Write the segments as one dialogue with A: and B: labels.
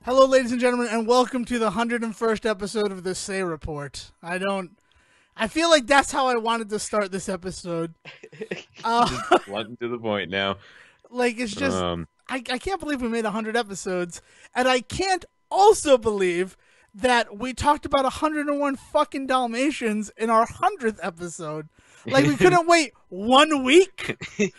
A: Hello, ladies and gentlemen, and welcome to the 101st episode of the Say Report. I feel like that's how I wanted to start this episode.
B: Just blunt to the point now.
A: Like, it's just,
B: Um,
A: I can't believe we made 100 episodes, and I can't also believe that we talked about 101 fucking Dalmatians in our 100th episode. Like, we couldn't wait 1 week?
B: hey,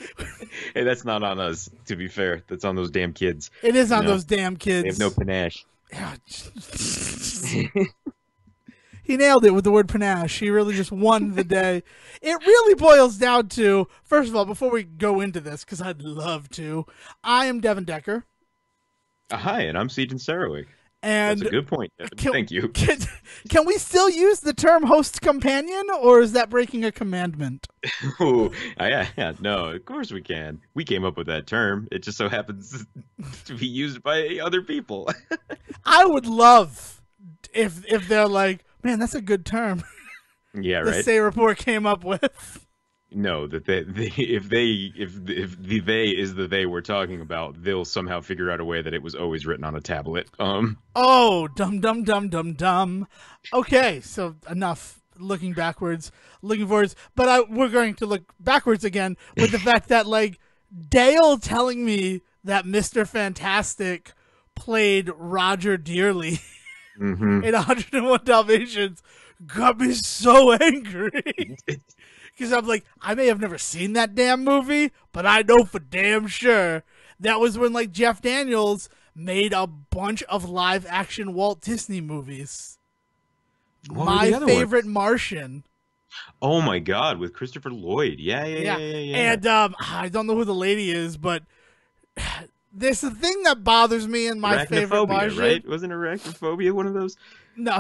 B: that's not on us, to be fair. That's on those damn kids.
A: It is on
B: No,
A: those damn kids.
B: They have no panache.
A: Yeah. He nailed it with the word panache. He really just won the day. It really boils down to, first of all, before we go into this, because I'd love to, I am Devon Decker.
B: Hi, and I'm Sejohn Sarowik.
A: And
B: That's a good point, Devon. Thank you.
A: Can we still use the term host companion, or is that breaking a commandment?
B: Oh, yeah, no, of course we can. We came up with that term. It just so happens to be used by other people.
A: I would love if they're like, man, that's a good term.
B: Yeah,
A: The
B: right.
A: Say Report came up with.
B: No, that if the they is the they we're talking about, they'll somehow figure out a way that it was always written on a tablet.
A: Oh, dum. Okay, so enough looking backwards, looking forwards. But we're going to look backwards again with the fact that, like, Dale telling me that Mr. Fantastic played Roger Dearly
B: Mm-hmm.
A: in 101 Dalmatians got me so angry. Because I'm like, I may have never seen that damn movie, but I know for damn sure that was when, like, Jeff Daniels made a bunch of live action Walt Disney movies.
B: What were
A: My
B: the other
A: favorite
B: ones?
A: Martian.
B: Oh my God, with Christopher Lloyd. Yeah.
A: And I don't know who the lady is, but there's a thing that bothers me in my favorite
B: Arachnophobia,
A: Martian.
B: right? Wasn't arachnophobia one of those?
A: No.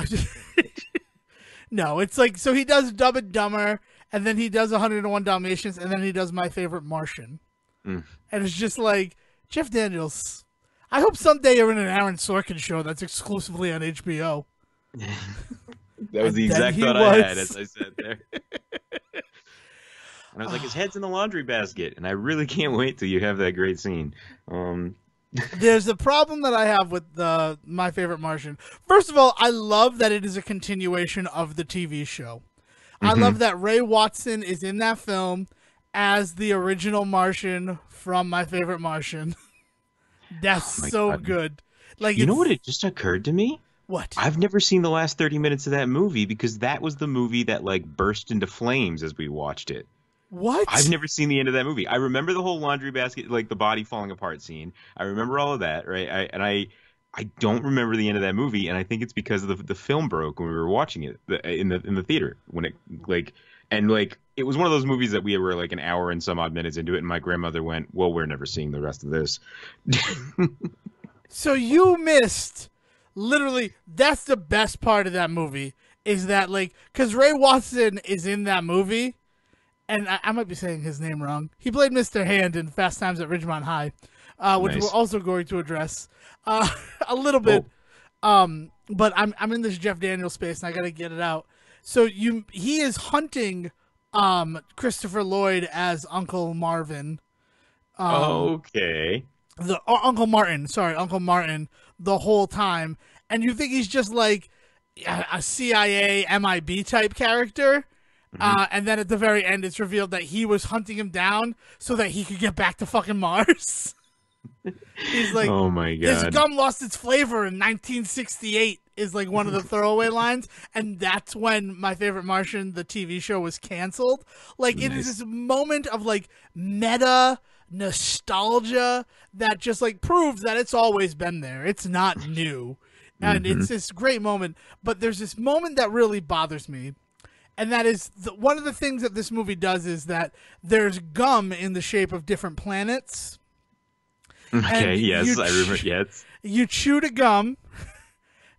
A: No, it's like, so he does Dumb and Dumber, and then he does 101 Dalmatians, and then he does My Favorite Martian.
B: Mm.
A: And it's just like, Jeff Daniels, I hope someday you're in an Aaron Sorkin show that's exclusively on HBO.
B: That was the
A: And then
B: exact
A: he
B: thought I had
A: was.
B: as I said there. And I was like, his head's in the laundry basket, and I really can't wait till you have that great scene.
A: There's a problem that I have with My Favorite Martian. First of all, I love that it is a continuation of the TV show. I love that Ray Watson is in that film as the original Martian from My Favorite Martian. That's
B: Oh my
A: so
B: God.
A: good. Like,
B: You know
A: it's,
B: what? It just occurred to me.
A: what?
B: I've never seen the last 30 minutes of that movie because that was the movie that like burst into flames as we watched it.
A: What?
B: I've never seen the end of that movie. I remember the whole laundry basket, like the body falling apart scene. I remember all of that, right? I don't remember the end of that movie, and I think it's because of the film broke when we were watching it in the theater when it it was one of those movies that we were like an hour and some odd minutes into it, and my grandmother went, "Well, we're never seeing the rest of this."
A: So you missed, literally, that's the best part of that movie, is that, like, because Ray Watson is in that movie, and I might be saying his name wrong. He played Mr. Hand in Fast Times at Ridgemont High, which
B: Nice.
A: we're also going to address a little bit. But I'm in this Jeff Daniels space, and I got to get it out. So he is hunting Christopher Lloyd as Uncle Marvin.
B: Okay.
A: Uncle Martin, the whole time, and you think he's just like a CIA MIB type character, and then at the very end, it's revealed that he was hunting him down so that he could get back to fucking Mars. He's like,
B: Oh my
A: "This
B: God.
A: gum lost its flavor in 1968." Is like one of the throwaway lines, and that's when My Favorite Martian, the TV show, was canceled. Like, it is
B: Nice.
A: this moment of like meta nostalgia that just like proves that it's always been there. It's not new. And it's this great moment. But there's this moment that really bothers me. And that is one of the things that this movie does is that there's gum in the shape of different planets.
B: Okay,
A: And
B: yes, I remember. Yes.
A: You chew the gum,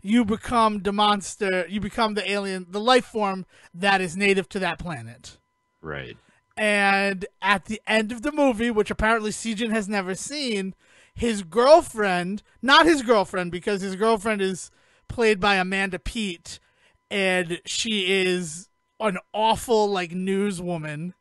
A: you become the monster, you become the alien, the life form that is native to that planet.
B: Right.
A: And at the end of the movie, which apparently Sejohn has never seen, his girlfriend, not his girlfriend, because his girlfriend is played by Amanda Peet, and she is an awful, like, newswoman.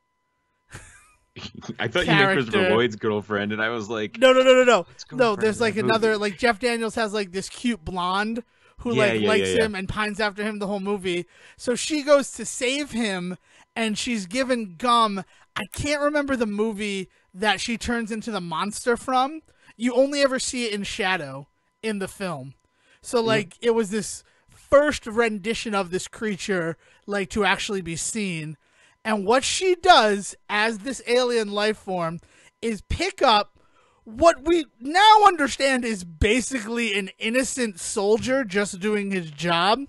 B: I thought you meant
A: character.
B: Christopher Lloyd's girlfriend, and I was like,
A: No.
B: "What's going
A: No,
B: on
A: there's
B: in
A: like
B: that
A: another,
B: movie?"
A: like Jeff Daniels has like this cute blonde who
B: Yeah,
A: like
B: yeah,
A: likes
B: yeah, yeah.
A: him and pines after him the whole movie. So she goes to save him and she's given gum. I can't remember the movie that she turns into the monster from. You only ever see it in shadow in the film. So like it was this first rendition of this creature like to actually be seen. And what she does as this alien life form is pick up what we now understand is basically an innocent soldier just doing his job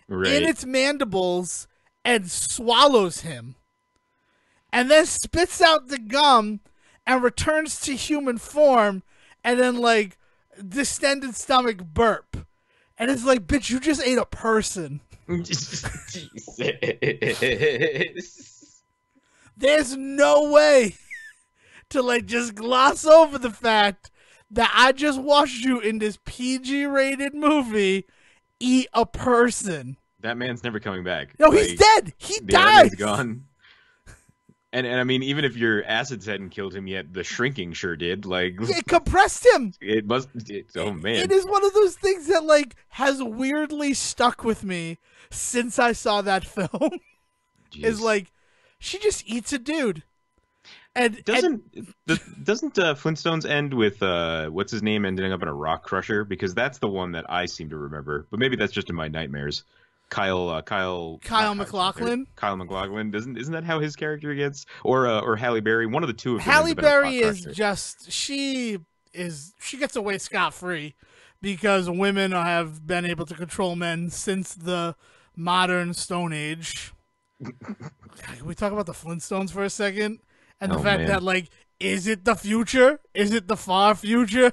B: Right.
A: in its mandibles and swallows him. And then spits out the gum and returns to human form and then like distended stomach burp. And it's like, bitch, you just ate a person.
B: Jesus.
A: There's no way to like just gloss over the fact that I just watched you in this PG-rated movie eat a person.
B: That man's never coming back.
A: No, he's dead. He
B: Yeah, that
A: dies.
B: man's gone. And I mean, even if your acids hadn't killed him yet, the shrinking sure did. Like,
A: It compressed him.
B: it must. Oh man,
A: It is one of those things that like has weirdly stuck with me since I saw that film. Is
B: Jeez.
A: like she just eats a dude. And
B: doesn't Flintstones end with what's his name ending up in a rock crusher? Because that's the one that I seem to remember. But maybe that's just in my nightmares. Kyle
A: MacLachlan.
B: Kyle MacLachlan. Isn't that how his character gets? Or Halle Berry? One of the two of them.
A: Halle
B: ends up in a rock
A: Berry is
B: crusher.
A: just she gets away scot-free because women have been able to control men since the modern Stone Age. Can we talk about the Flintstones for a second? And the fact
B: man.
A: that like, is it the future? Is it the far future?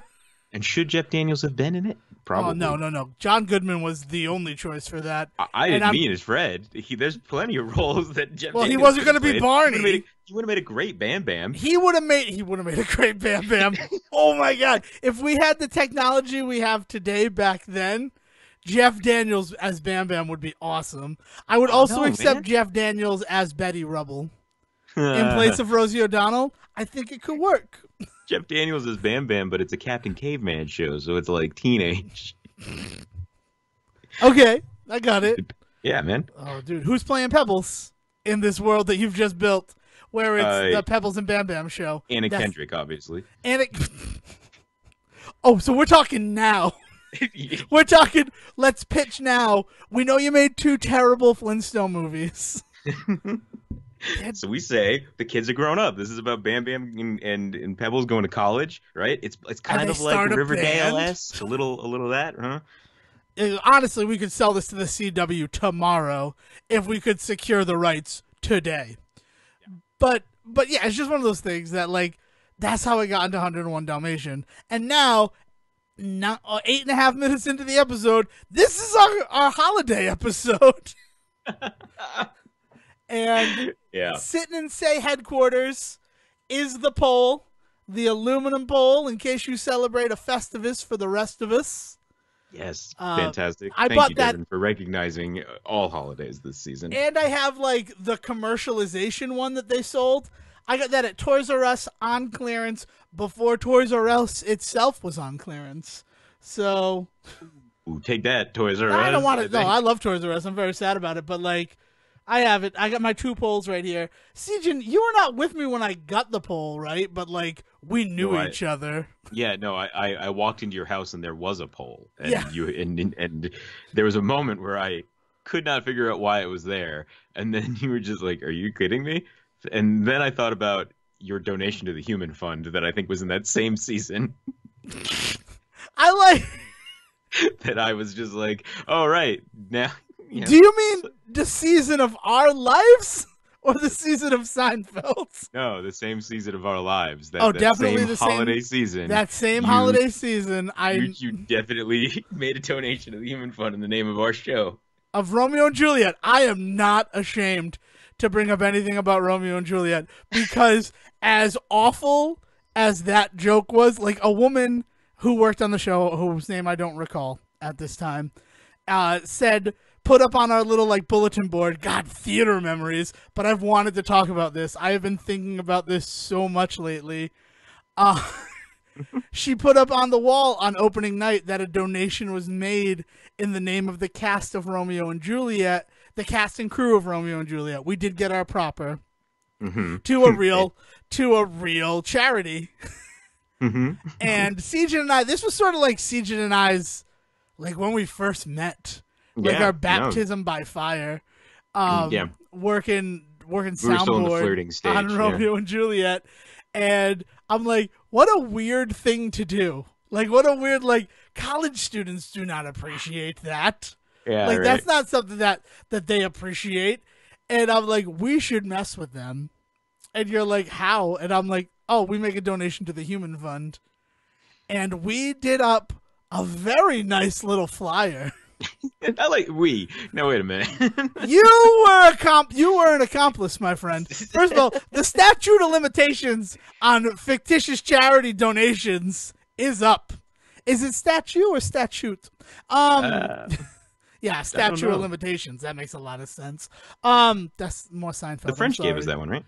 B: And should Jeff Daniels have been in it? Probably.
A: Oh no. John Goodman was the only choice for that.
B: I didn't mean as Fred. There's plenty of roles that Jeff.
A: Well, he
B: Daniels
A: wasn't
B: could have
A: going to be
B: played.
A: Barney.
B: He would have made a great Bam Bam.
A: He would have made a great Bam Bam. Oh my god! If we had the technology we have today back then, Jeff Daniels as Bam Bam would be awesome. I would also accept Jeff Daniels as Betty Rubble in place of Rosie O'Donnell. I think it could work.
B: Jeff Daniels is Bam Bam, but it's a Captain Caveman show, so it's like teenage.
A: Okay, I got it.
B: Yeah, man.
A: Oh, dude, who's playing Pebbles in this world that you've just built, where it's the Pebbles and Bam Bam show?
B: Anna Kendrick, obviously.
A: Oh, so we're talking now. We're talking, let's pitch now. We know you made 2 terrible Flintstone movies.
B: So we say the kids are grown up. This is about Bam Bam and Pebbles going to college, right? It's kind of like Riverdale-esque. A little of that, huh?
A: Honestly, we could sell this to the CW tomorrow if we could secure the rights today. But yeah, it's just one of those things that like that's how I got into 101 Dalmatian. And now 8.5 minutes into the episode, this is our holiday episode. And sitting in Say headquarters is the pole, the aluminum pole, in case you celebrate a Festivus for the rest of us.
B: Yes, fantastic.
A: I
B: Thank
A: bought
B: you,
A: that
B: Devon, for recognizing all holidays this season.
A: And I have like the commercialization one that they sold. I got that at Toys R Us on clearance before Toys R Us itself was on clearance. So,
B: ooh, take that, Toys R Us.
A: I don't want it. No, I love Toys R Us. I'm very sad about it, but like, I have it. I got my 2 poles right here. Sejohn, you were not with me when I got the pole, right? But like, we knew each other.
B: Yeah, no, I walked into your house and there was a pole, and
A: Yeah.
B: and there was a moment where I could not figure out why it was there, and then you were just like, "Are you kidding me?" And then I thought about your donation to the Human Fund that I think was in that same season.
A: I like.
B: That I was just like, "Oh right, now." Yeah.
A: Do you mean the season of our lives or the season of Seinfeld?
B: No, the same season of our lives.
A: Definitely
B: same
A: the same
B: holiday season.
A: That same holiday season,
B: You definitely made a donation to the Human Fund in the name of our show.
A: Of Romeo and Juliet. I am not ashamed to bring up anything about Romeo and Juliet because as awful as that joke was, like a woman who worked on the show, whose name I don't recall at this time, said put up on our little like bulletin board. God, theater memories. But I've wanted to talk about this. I have been thinking about this so much lately. She put up on the wall on opening night that a donation was made in the name of the cast of Romeo and Juliet, the cast and crew of Romeo and Juliet. We did get our proper to a real charity. And Sejohn and I, this was sort of like Sejohn and I's, like when we first met, like our baptism by fire, working soundboard on Romeo and Juliet. And I'm like, what a weird thing to do. Like, what a weird, like, college students do not appreciate that.
B: Yeah,
A: like,
B: right.
A: that's not something that they appreciate. And I'm like, we should mess with them. And you're like, how? And I'm like, oh, we make a donation to the Human Fund. And we did up a very nice little flyer.
B: Not like we. No, wait a minute.
A: You were an accomplice, my friend. First of all, the statute of limitations on fictitious charity donations is up. Is it statute or statute? Yeah, statute of limitations. That makes a lot of sense. That's more Seinfeld.
B: The French gave us that one, right?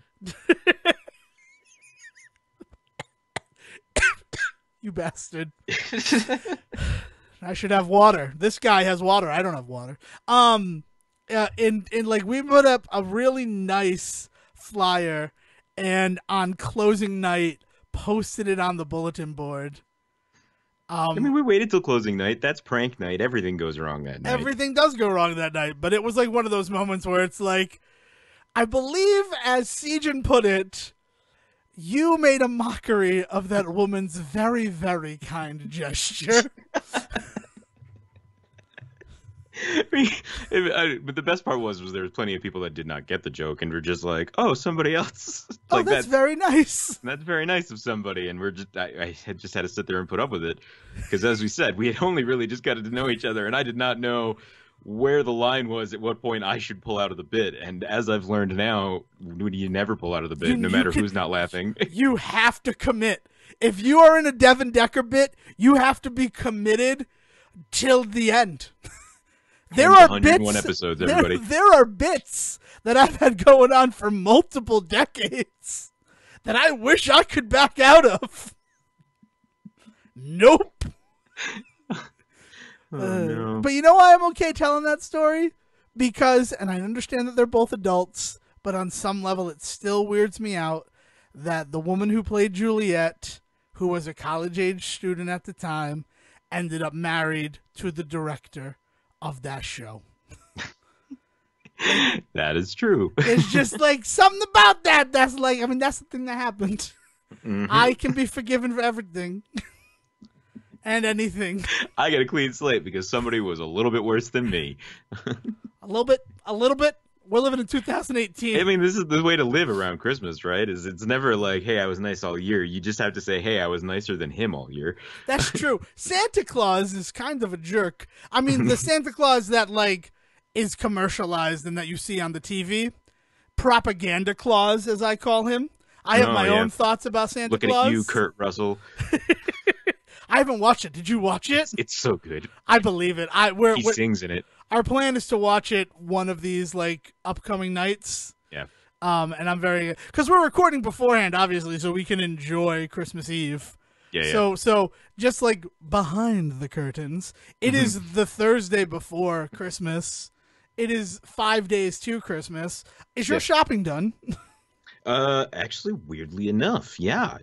A: You bastard. I should have water. This guy has water. I don't have water. Like we put up a really nice flyer, and on closing night posted it on the bulletin board.
B: I mean, we waited till closing night. That's prank night. Everything goes wrong that night.
A: Everything does go wrong that night, but it was like one of those moments where it's like, I believe, as Sejohn put it, you made a mockery of that woman's very, very kind gesture.
B: But the best part was there was plenty of people that did not get the joke and were just like, "Oh, somebody else."
A: Like, that's very nice.
B: That's very nice of somebody, and I had just had to sit there and put up with it because, as we said, we had only really just gotten to know each other, and I did not know where the line was at what point I should pull out of the bit. And as I've learned now, you never pull out of the bit, no matter who's not laughing.
A: You have to commit. If you are in a Devon Decker bit, you have to be committed till the end. There are 101
B: episodes, everybody.
A: There are bits that I've had going on for multiple decades that I wish I could back out of. Nope.
B: No.
A: But you know why I'm okay telling that story? Because, and I understand that they're both adults, but on some level it still weirds me out that the woman who played Juliet, who was a college-age student at the time, ended up married to the director of that show.
B: That is true.
A: It's just like something about that. That's like, I mean, that's the thing that happened. I can be forgiven for everything. And anything.
B: I got a clean slate because somebody was a little bit worse than me.
A: A little bit. We're living in 2018.
B: I mean, this is the way to live around Christmas, right? It's never like, hey, I was nice all year. You just have to say, hey, I was nicer than him all year.
A: That's true. Santa Claus is kind of a jerk. I mean, the Santa Claus that, like, is commercialized and that you see on the TV. Propaganda Claus, as I call him. I have my own thoughts about Santa
B: Looking
A: Claus.
B: Looking at you, Kurt Russell.
A: I haven't watched it. Did you watch it?
B: It's so good.
A: I believe it.
B: He sings in it.
A: Our plan is to watch it one of these like upcoming nights.
B: Yeah.
A: And I'm very, because we're recording beforehand, obviously, so we can enjoy Christmas Eve.
B: Yeah.
A: So just like behind the curtains, it is the Thursday before Christmas. It is 5 days to Christmas. Is your shopping done?
B: Actually, weirdly enough, yeah.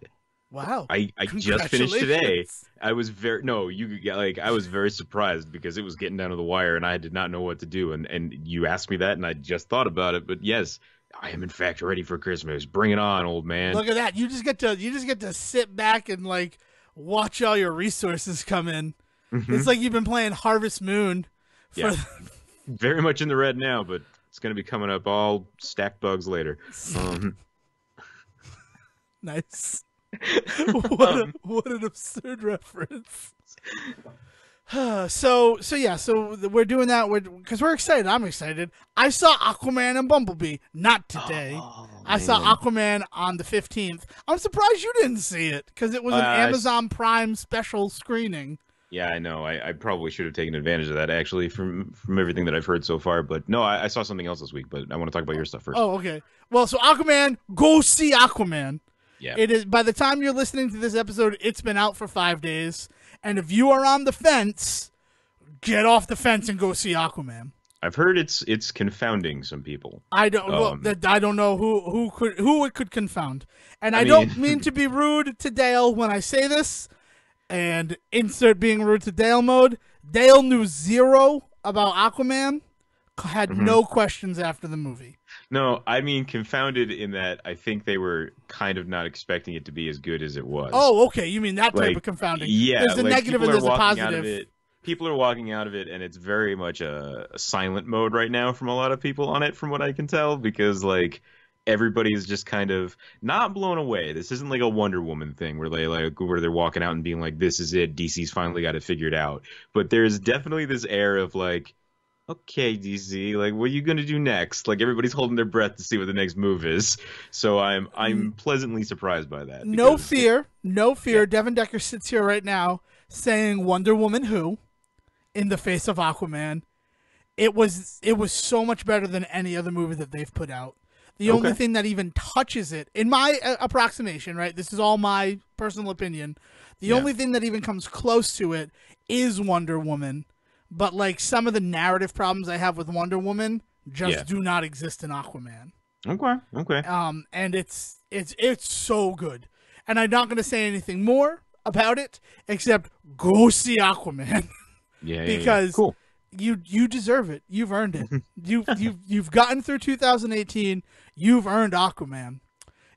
A: Wow.
B: I just finished today. I was I was very surprised because it was getting down to the wire and I did not know what to do. And you asked me that and I just thought about it. But yes, I am in fact ready for Christmas. Bring it on, old man.
A: Look at that. You just get to sit back and like watch all your resources come in. It's like you've been playing Harvest Moon.
B: Very much in the red now, but it's going to be coming up all stacked bugs later.
A: Nice. What an absurd reference. So we're doing that because we're excited. I'm excited. I saw Aquaman and Bumblebee, not today. I saw Aquaman on the 15th. I'm surprised you didn't see it because it was an Amazon Prime special screening.
B: Yeah, I know. I probably should have taken advantage of that actually from everything that I've heard so far. But no, I saw something else this week. But I want to talk about your stuff first.
A: Oh, okay. Well, so Aquaman, go see Aquaman.
B: Yeah.
A: It is, by the time you're listening to this episode, it's been out for 5 days. And if you are on the fence, get off the fence and go see Aquaman.
B: I've heard it's confounding some people.
A: I don't I don't know who it could confound. And I
B: mean,
A: don't mean to be rude to Dale when I say this, and insert being rude to Dale mode. Dale knew zero about Aquaman, had no questions after the movie.
B: No, I mean confounded in that I think they were kind of not expecting it to be as good as it was.
A: Oh, okay. You mean that type of confounding.
B: Yeah,
A: there's a negative and there's a positive.
B: People are walking out of it, and it's very much a silent mode right now from a lot of people on it, from what I can tell, because like everybody's just kind of not blown away. This isn't like a Wonder Woman thing where they're walking out and being like, "This is it. DC's finally got it figured out." But there's definitely this air of like, "Okay, DC, like what are you gonna do next?" Like everybody's holding their breath to see what the next move is. So I'm pleasantly surprised by that.
A: No fear. Yeah. Devon Decker sits here right now saying Wonder Woman who in the face of Aquaman. It was so much better than any other movie that they've put out. The only thing that even touches it, in my approximation, right? This is all my personal opinion. The only thing that even comes close to it is Wonder Woman. But like some of the narrative problems I have with Wonder Woman just do not exist in Aquaman.
B: Okay.
A: And it's so good. And I'm not going to say anything more about it except go see Aquaman. Because
B: cool.
A: You deserve it. You've earned it. You've gotten through 2018. You've earned Aquaman.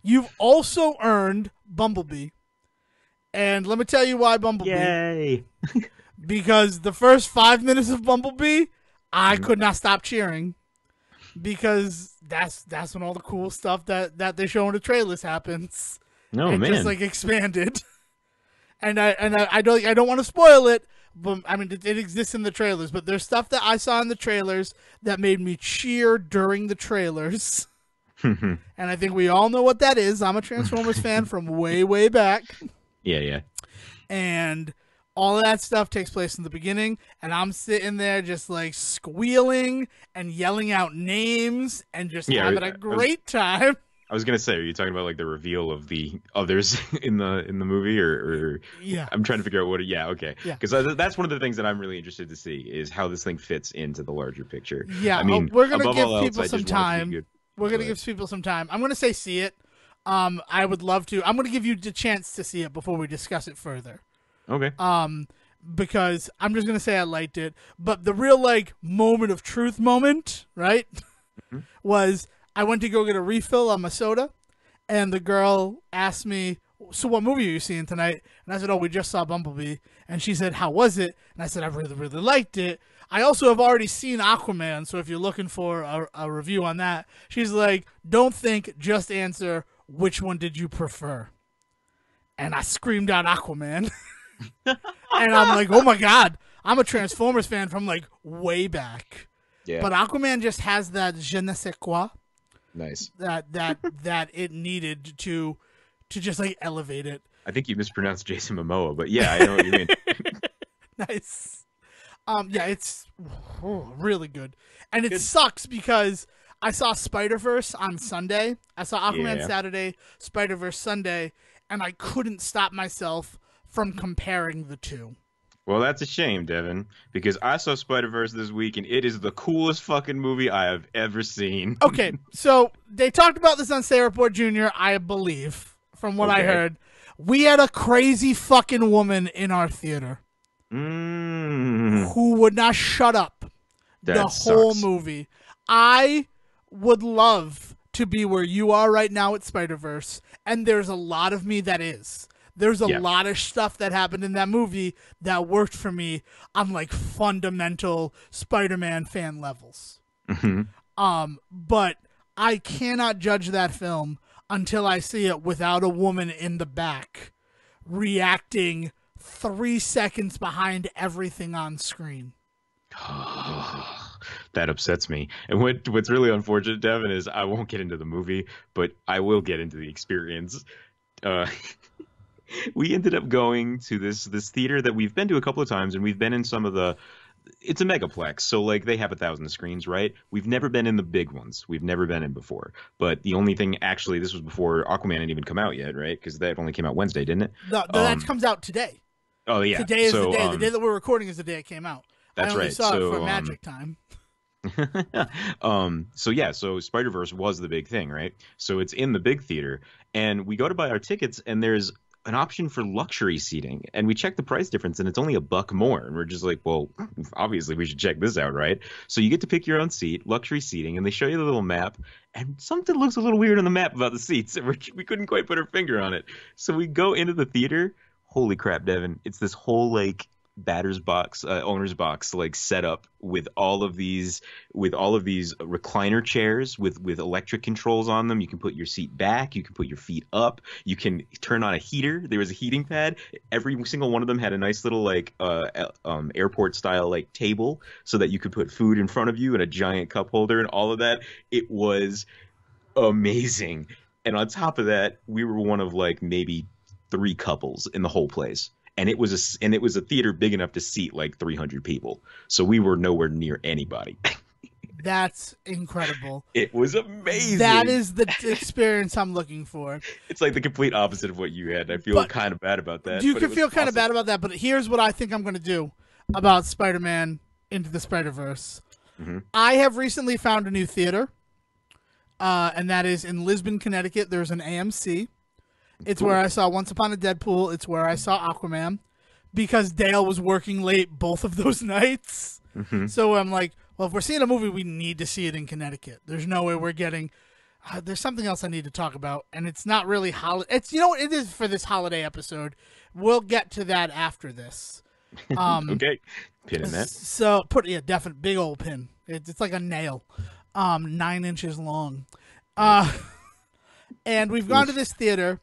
A: You've also earned Bumblebee. And let me tell you why Bumblebee.
B: Yay.
A: Because the first 5 minutes of Bumblebee, I could not stop cheering. Because that's when all the cool stuff that they show in the trailers happens.
B: Man.
A: Just like expanded. And I don't want to spoil it. But, I mean, it exists in the trailers, but there's stuff that I saw in the trailers that made me cheer during the trailers. And I think we all know what that is. I'm a Transformers fan from way, way back.
B: Yeah.
A: And all of that stuff takes place in the beginning, and I'm sitting there just like squealing and yelling out names and just having a great time.
B: I was gonna say, are you talking about like the reveal of the others in the movie, or
A: yeah?
B: I'm trying to figure out what. Yeah, okay. Because that's one of the things that I'm really interested to see is how this thing fits into the larger picture.
A: Yeah, I mean, we're gonna give people some time. We're gonna give people some time. I'm gonna say see it. I would love to. I'm gonna give you the chance to see it before we discuss it further.
B: Okay.
A: Because I'm just gonna say I liked it, but the real like moment of truth moment, right, was. I went to go get a refill on my soda, and the girl asked me, "So what movie are you seeing tonight?" And I said, "Oh, we just saw Bumblebee." And she said, "How was it?" And I said, "I really, really liked it. I also have already seen Aquaman, so if you're looking for a review on that." She's like, "Don't think, just answer, which one did you prefer?" And I screamed out Aquaman. And I'm like, oh my God, I'm a Transformers fan from like way back.
B: Yeah.
A: But Aquaman just has that je ne sais quoi.
B: Nice.
A: That it needed to just like elevate it.
B: I think you mispronounced Jason Momoa, but yeah, I know what you mean.
A: Nice. Yeah, it's really good. And it sucks because I saw Spider-Verse on Sunday. I saw Aquaman Saturday, Spider-Verse Sunday, and I couldn't stop myself from comparing the two.
B: Well, that's a shame, Devon, because I saw Spider-Verse this week, and it is the coolest fucking movie I have ever seen.
A: Okay, so they talked about this on Say Report Jr., I believe, from what I heard. We had a crazy fucking woman in our theater who would not shut up the whole movie. I would love to be where you are right now at Spider-Verse, and there's a lot of me that is. There's a lot of stuff that happened in that movie that worked for me on like fundamental Spider-Man fan levels. But I cannot judge that film until I see it without a woman in the back reacting 3 seconds behind everything on screen.
B: That upsets me. And what's really unfortunate, Devin, is I won't get into the movie, but I will get into the experience. we ended up going to this theater that we've been to a couple of times, and we've been in some of the. It's a megaplex, so like they have 1,000 screens, right? We've never been in the big ones. We've never been in before. But the only thing, actually, this was before Aquaman had even come out yet, right? Because that only came out Wednesday, didn't it?
A: No, that comes out today.
B: Oh yeah.
A: Today is the
B: So
A: day. The day that we're recording is the day it came out.
B: that's
A: I only
B: right.
A: saw it
B: So
A: for Magic Time.
B: so yeah, so Spider-Verse was the big thing, right? So it's in the big theater, and we go to buy our tickets, and there's an option for luxury seating, and we check the price difference, and it's only $1 more, and we're just like, well, obviously we should check this out, right? So you get to pick your own seat, luxury seating, and they show you the little map, and something looks a little weird on the map about the seats, and we couldn't quite put our finger on it. So we go into the theater. Holy crap, Devin! It's this whole like batter's box, owner's box, like set up with all of these recliner chairs with electric controls on them. You can put your seat back, you can put your feet up, you can turn on a heater. There was a heating pad. Every single one of them had a nice little like airport style like table so that you could put food in front of you and a giant cup holder and all of that. It was amazing. And on top of that, we were one of like maybe 3 couples in the whole place. And it was a theater big enough to seat like 300 people. So we were nowhere near anybody.
A: That's incredible.
B: It was amazing.
A: That is the experience I'm looking for.
B: It's like the complete opposite of what you had. I feel kind of bad about that.
A: You can feel kind of bad about that, but here's what I think I'm going to do about Spider-Man Into the Spider-Verse.
B: Mm-hmm.
A: I have recently found a new theater, and that is in Lisbon, Connecticut. There's an AMC. It's where I saw Once Upon a Deadpool. It's where I saw Aquaman, because Dale was working late both of those nights.
B: Mm-hmm.
A: So I'm like, well, if we're seeing a movie, we need to see it in Connecticut. There's no way we're getting. There's something else I need to talk about, and it's not really holiday. It's what it is for this holiday episode. We'll get to that after this.
B: Okay, pin in that.
A: So definite big old pin. It's like a nail, 9 inches long. And we've gone to this theater.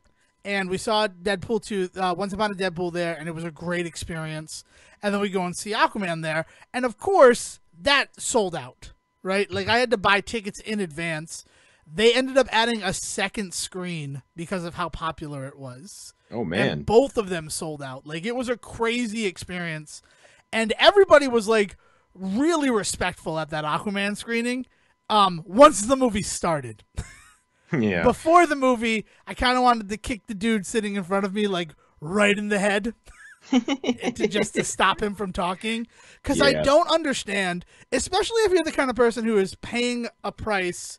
A: And we saw Deadpool 2, Once Upon a Deadpool there, and it was a great experience. And then we go and see Aquaman there. And, of course, that sold out, right? Like, I had to buy tickets in advance. They ended up adding a second screen because of how popular it was.
B: Oh, man.
A: And both of them sold out. Like, it was a crazy experience. And everybody was, like, really respectful at that Aquaman screening once the movie started.
B: Yeah.
A: Before the movie, I kind of wanted to kick the dude sitting in front of me, like, right in the head to stop him from talking. Because I don't understand, especially if you're the kind of person who is paying a price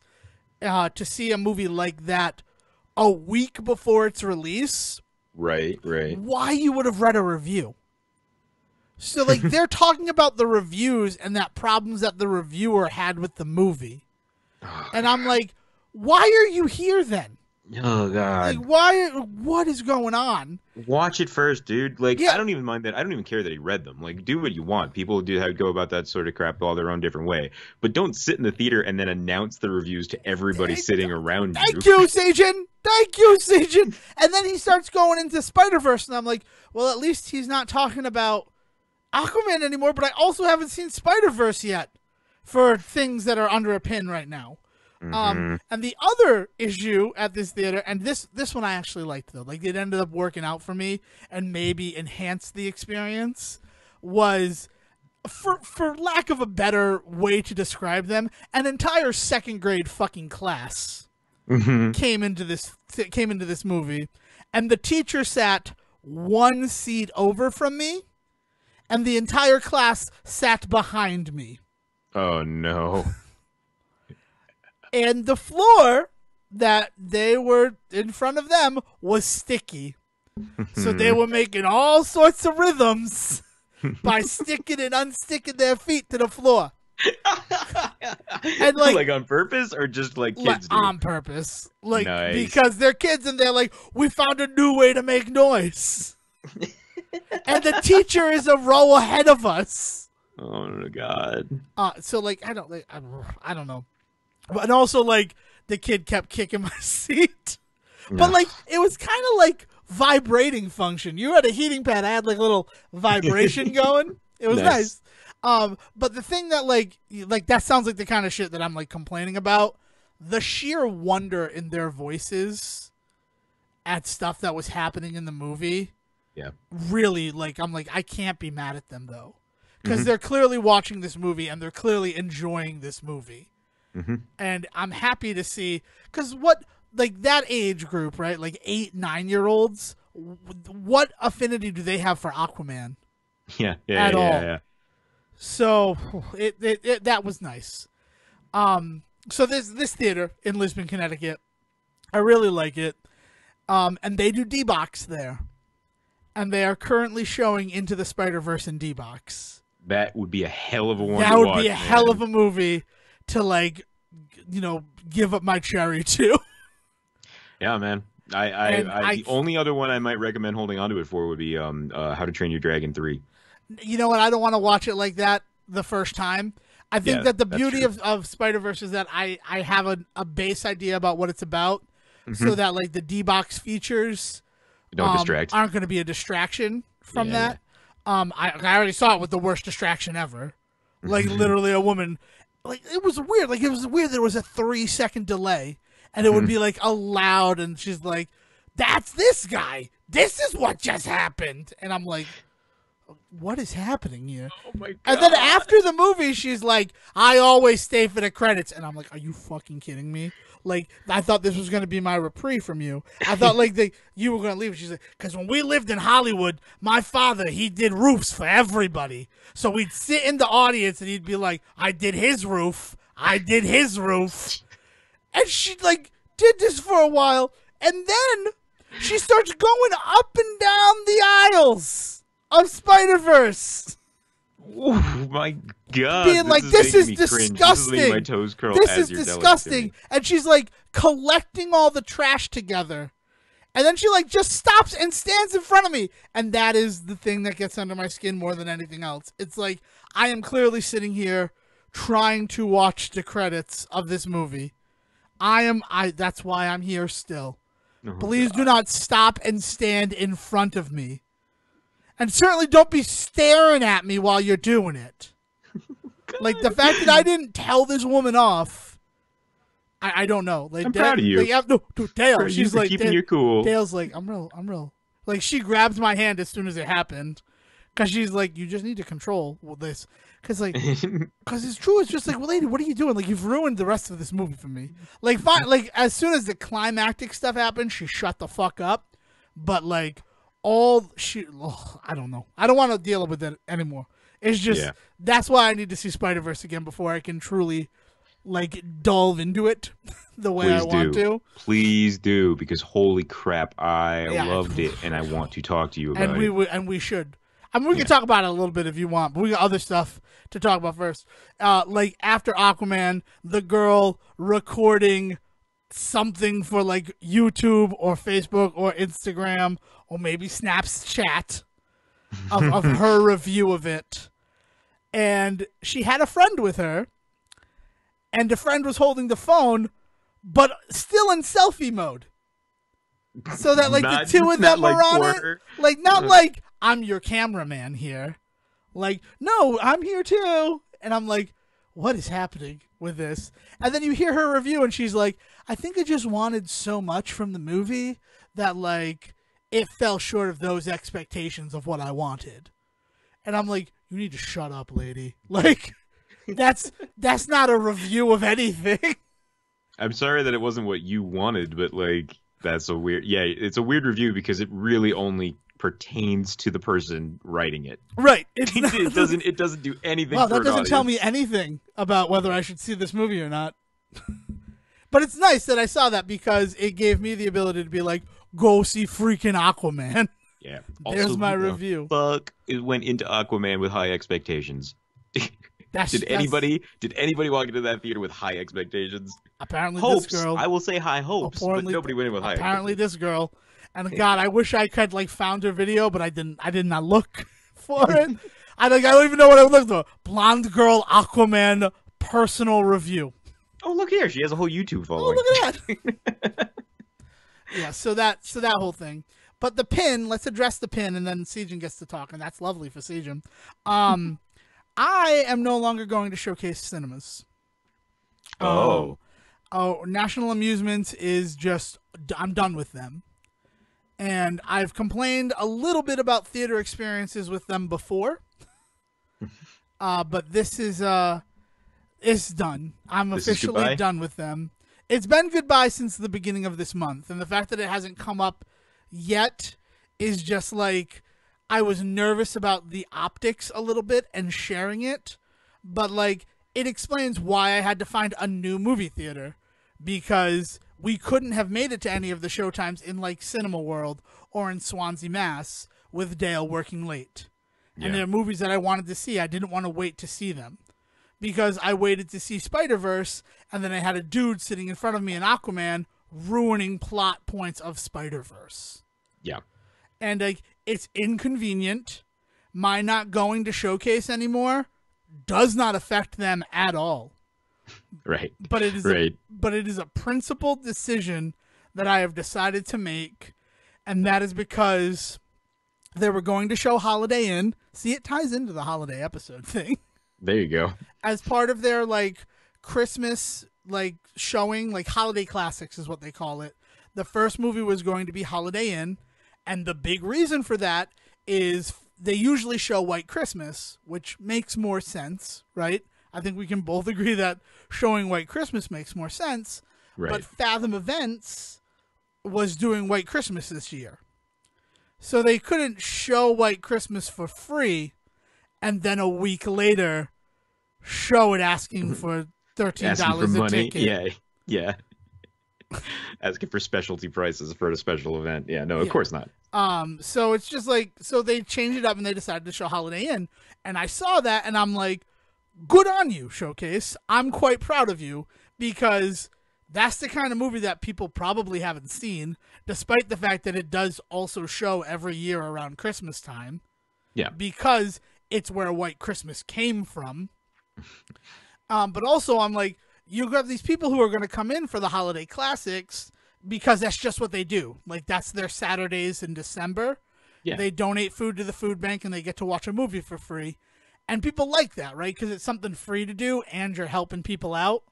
A: to see a movie like that a week before its release.
B: Right.
A: Why you would have read a review. So, like, they're talking about the reviews and that problems that the reviewer had with the movie. And I'm like, why are you here then?
B: Oh, God.
A: Like, what is going on?
B: Watch it first, dude. Like, I don't even mind that. I don't even care that he read them. Like, do what you want. People go about that sort of crap all their own different way. But don't sit in the theater and then announce the reviews to everybody sitting around you.
A: Thank you, Sejohn. And then he starts going into Spider-Verse, and I'm like, well, at least he's not talking about Aquaman anymore, but I also haven't seen Spider-Verse yet for things that are under a pin right now.
B: Mm-hmm.
A: And the other issue at this theater, and this one I actually liked, though, like, it ended up working out for me and maybe enhanced the experience, was, for lack of a better way to describe them, an entire second grade fucking class came into this movie, and the teacher sat 1 seat over from me, and the entire class sat behind me.
B: Oh, no.
A: And the floor that they were in front of them was sticky. So they were making all sorts of rhythms by sticking and unsticking their feet to the floor. And like
B: on purpose or just like kids do?
A: On purpose. Like,
B: nice.
A: Because they're kids and they're like, we found a new way to make noise. And the teacher is a row ahead of us.
B: Oh, God.
A: So like, I don't know. But also, like, the kid kept kicking my seat. But, like, it was kind of like vibrating function. You had a heating pad. I had, like, a little vibration going. It was nice. But the thing that, like, that sounds like the kind of shit that I'm, like, complaining about. The sheer wonder in their voices at stuff that was happening in the movie.
B: Yeah.
A: Really, like, I'm like, I can't be mad at them, though. Because they're clearly watching this movie, and they're clearly enjoying this movie. And I'm happy to see, because like, that age group, right? Like, 8-9-year-olds, what affinity do they have for Aquaman? At all.
B: Yeah.
A: So, that was nice. So there's this theater in Lisbon, Connecticut. I really like it. And they do D-Box there. And they are currently showing Into the Spider-Verse in D-Box.
B: That would be a hell of a one.
A: That would be a hell of a movie to, like, give up my cherry to.
B: Yeah, man. The only other one I might recommend holding onto it for would be How to Train Your Dragon 3.
A: You know what? I don't want to watch it like that the first time. I think that the beauty of Spider-Verse is that I have a base idea about what it's about, so that, like, the D-Box features aren't going to be a distraction from that. I already saw it with the worst distraction ever. Like, literally a woman. Like, it was weird. Like, it was weird there was a 3-second delay, and it would be, like, a loud, and she's like, that's this guy. This is what just happened. And I'm like, what is happening here?
B: Oh my God.
A: And then after the movie, she's like, I always stay for the credits. And I'm like, are you fucking kidding me? Like, I thought this was going to be my reprieve from you. I thought, like, you were going to leave. She's like, because when we lived in Hollywood, my father, he did roofs for everybody. So we'd sit in the audience and he'd be like, I did his roof. I did his roof. And she, like, did this for a while. And then she starts going up and down the aisles of Spider-Verse.
B: Oh my God!
A: Being like, this is disgusting.
B: This is my toes curl.
A: This is disgusting. And she's like collecting all the trash together, and then she like just stops and stands in front of me, and that is the thing that gets under my skin more than anything else. It's like I am clearly sitting here trying to watch the credits of this movie. That's why I'm here still. Please do not stop and stand in front of me. And certainly don't be staring at me while you're doing it. Like, the fact that I didn't tell this woman off, I don't know. Like,
B: I'm proud of you.
A: Like, no, Dale, she's like,
B: keeping you cool.
A: Dale's like, I'm real. Like, she grabs my hand as soon as it happened. Because she's like, you just need to control this. Because it's true. It's just like, well, lady, what are you doing? Like, you've ruined the rest of this movie for me. Like, fine. Like, as soon as the climactic stuff happened, she shut the fuck up. But, like, I don't know. I don't want to deal with it anymore. It's just, that's why I need to see Spider-Verse again before I can truly, like, delve into it the way I want to.
B: Please do, because holy crap, I loved it, and I want to talk to you about it.
A: And we should. I mean, we can talk about it a little bit if you want, but we got other stuff to talk about first. Like, after Aquaman, the girl recording something for, like, YouTube or Facebook or Instagram or maybe Snapchat of her review of it. And she had a friend with her, and the friend was holding the phone, but still in selfie mode. So that, like, the two of them are on it. Like, not like, I'm your cameraman here. Like, no, I'm here too. And I'm like, what is happening with this? And then you hear her review, and she's like, I think I just wanted so much from the movie that, like, it fell short of those expectations of what I wanted. And I'm like, you need to shut up, lady. Like, that's not a review of anything.
B: I'm sorry that it wasn't what you wanted, but, like, that's a weird... Yeah, it's a weird review because it really only pertains to the person writing it.
A: Right.
B: It doesn't do anything
A: well,
B: for
A: that
B: an
A: doesn't
B: audience.
A: tell me anything about whether I should see this movie or not. But it's nice that I saw that because it gave me the ability to be like, go see freaking Aquaman.
B: Yeah.
A: There's
B: Also,
A: my review.
B: Fuck, it went into Aquaman with high expectations. Did anybody walk into that theater with high expectations?
A: Apparently
B: hopes.
A: This girl.
B: I will say high hopes, but nobody went in with high expectations.
A: Apparently this girl. And God, I wish I could like found her video, but I did not look for it. I don't even know what I looked for. Blonde girl Aquaman personal review.
B: Oh, look here. She has a whole YouTube following.
A: Oh, look at that. Yeah, so that whole thing. But the pin, let's address the pin, and then Sejohn gets to talk, and that's lovely for Sejohn. I am no longer going to Showcase Cinemas.
B: Oh.
A: National Amusements is just, I'm done with them. And I've complained a little bit about theater experiences with them before. But this is it's done. I'm officially done with them. It's been goodbye since the beginning of this month, and the fact that it hasn't come up yet is just like, I was nervous about the optics a little bit and sharing it, but like, it explains why I had to find a new movie theater, because we couldn't have made it to any of the showtimes in like Cinema World or in Swansea, Mass, with Dale working late. And there are movies that I wanted to see. I didn't want to wait to see them, because I waited to see Spider-Verse, and then I had a dude sitting in front of me in Aquaman ruining plot points of Spider-Verse.
B: Yeah.
A: And like, it's inconvenient. My not going to Showcase anymore does not affect them at all.
B: Right.
A: But it is a principled decision that I have decided to make, and that is because they were going to show Holiday Inn. See, it ties into the holiday episode thing.
B: There you go.
A: As part of their like Christmas like showing, like holiday classics is what they call it. The first movie was going to be Holiday Inn, and the big reason for that is they usually show White Christmas, which makes more sense, right? I think we can both agree that showing White Christmas makes more sense.
B: Right.
A: But Fathom Events was doing White Christmas this year. So they couldn't show White Christmas for free and then a week later show it asking for $13 a ticket.
B: Yeah, yeah. Asking for specialty prices for a special event. Yeah, no, of course not.
A: So it's just like, so they changed it up and they decided to show Holiday Inn. And I saw that and I'm like, good on you, Showcase. I'm quite proud of you, because that's the kind of movie that people probably haven't seen, despite the fact that it does also show every year around Christmas time.
B: Yeah.
A: Because it's where White Christmas came from. But also I'm like, you have these people who are going to come in for the holiday classics because that's just what they do. Like, that's their Saturdays in December.
B: Yeah.
A: They donate food to the food bank and they get to watch a movie for free. And people like that, right? Because it's something free to do and you're helping people out.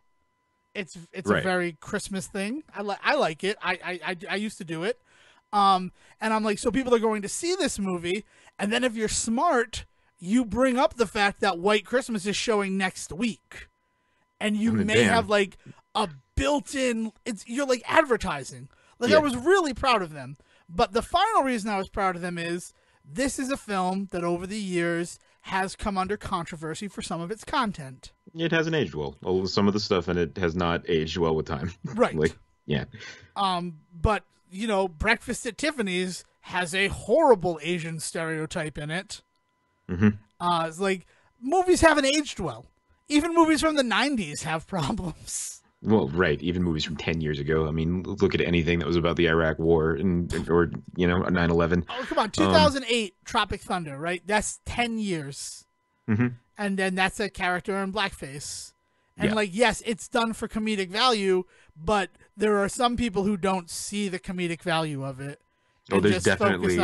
A: It's right. A very Christmas thing. I like it. I used to do it. And I'm like, so people are going to see this movie, and then if you're smart, you bring up the fact that White Christmas is showing next week. And you may have like a built-in, you're like advertising. Like, I was really proud of them. But the final reason I was proud of them is this is a film that over the years has come under controversy for some of its content.
B: It hasn't aged well. Some of the stuff in it has not aged well with time.
A: Right.
B: Like, yeah.
A: But, you know, Breakfast at Tiffany's has a horrible Asian stereotype in it.
B: Mm-hmm.
A: It's like, movies haven't aged well. Even movies from the 90s have problems.
B: Well, right. Even movies from 10 years ago. I mean, look at anything that was about the Iraq War or, you know, 9/11.
A: Oh, come on. 2008, Tropic Thunder, right? That's 10 years.
B: Mm-hmm.
A: And then that's a character in blackface. And, like, yes, it's done for comedic value, but there are some people who don't see the comedic value of it.
B: Oh, there's definitely,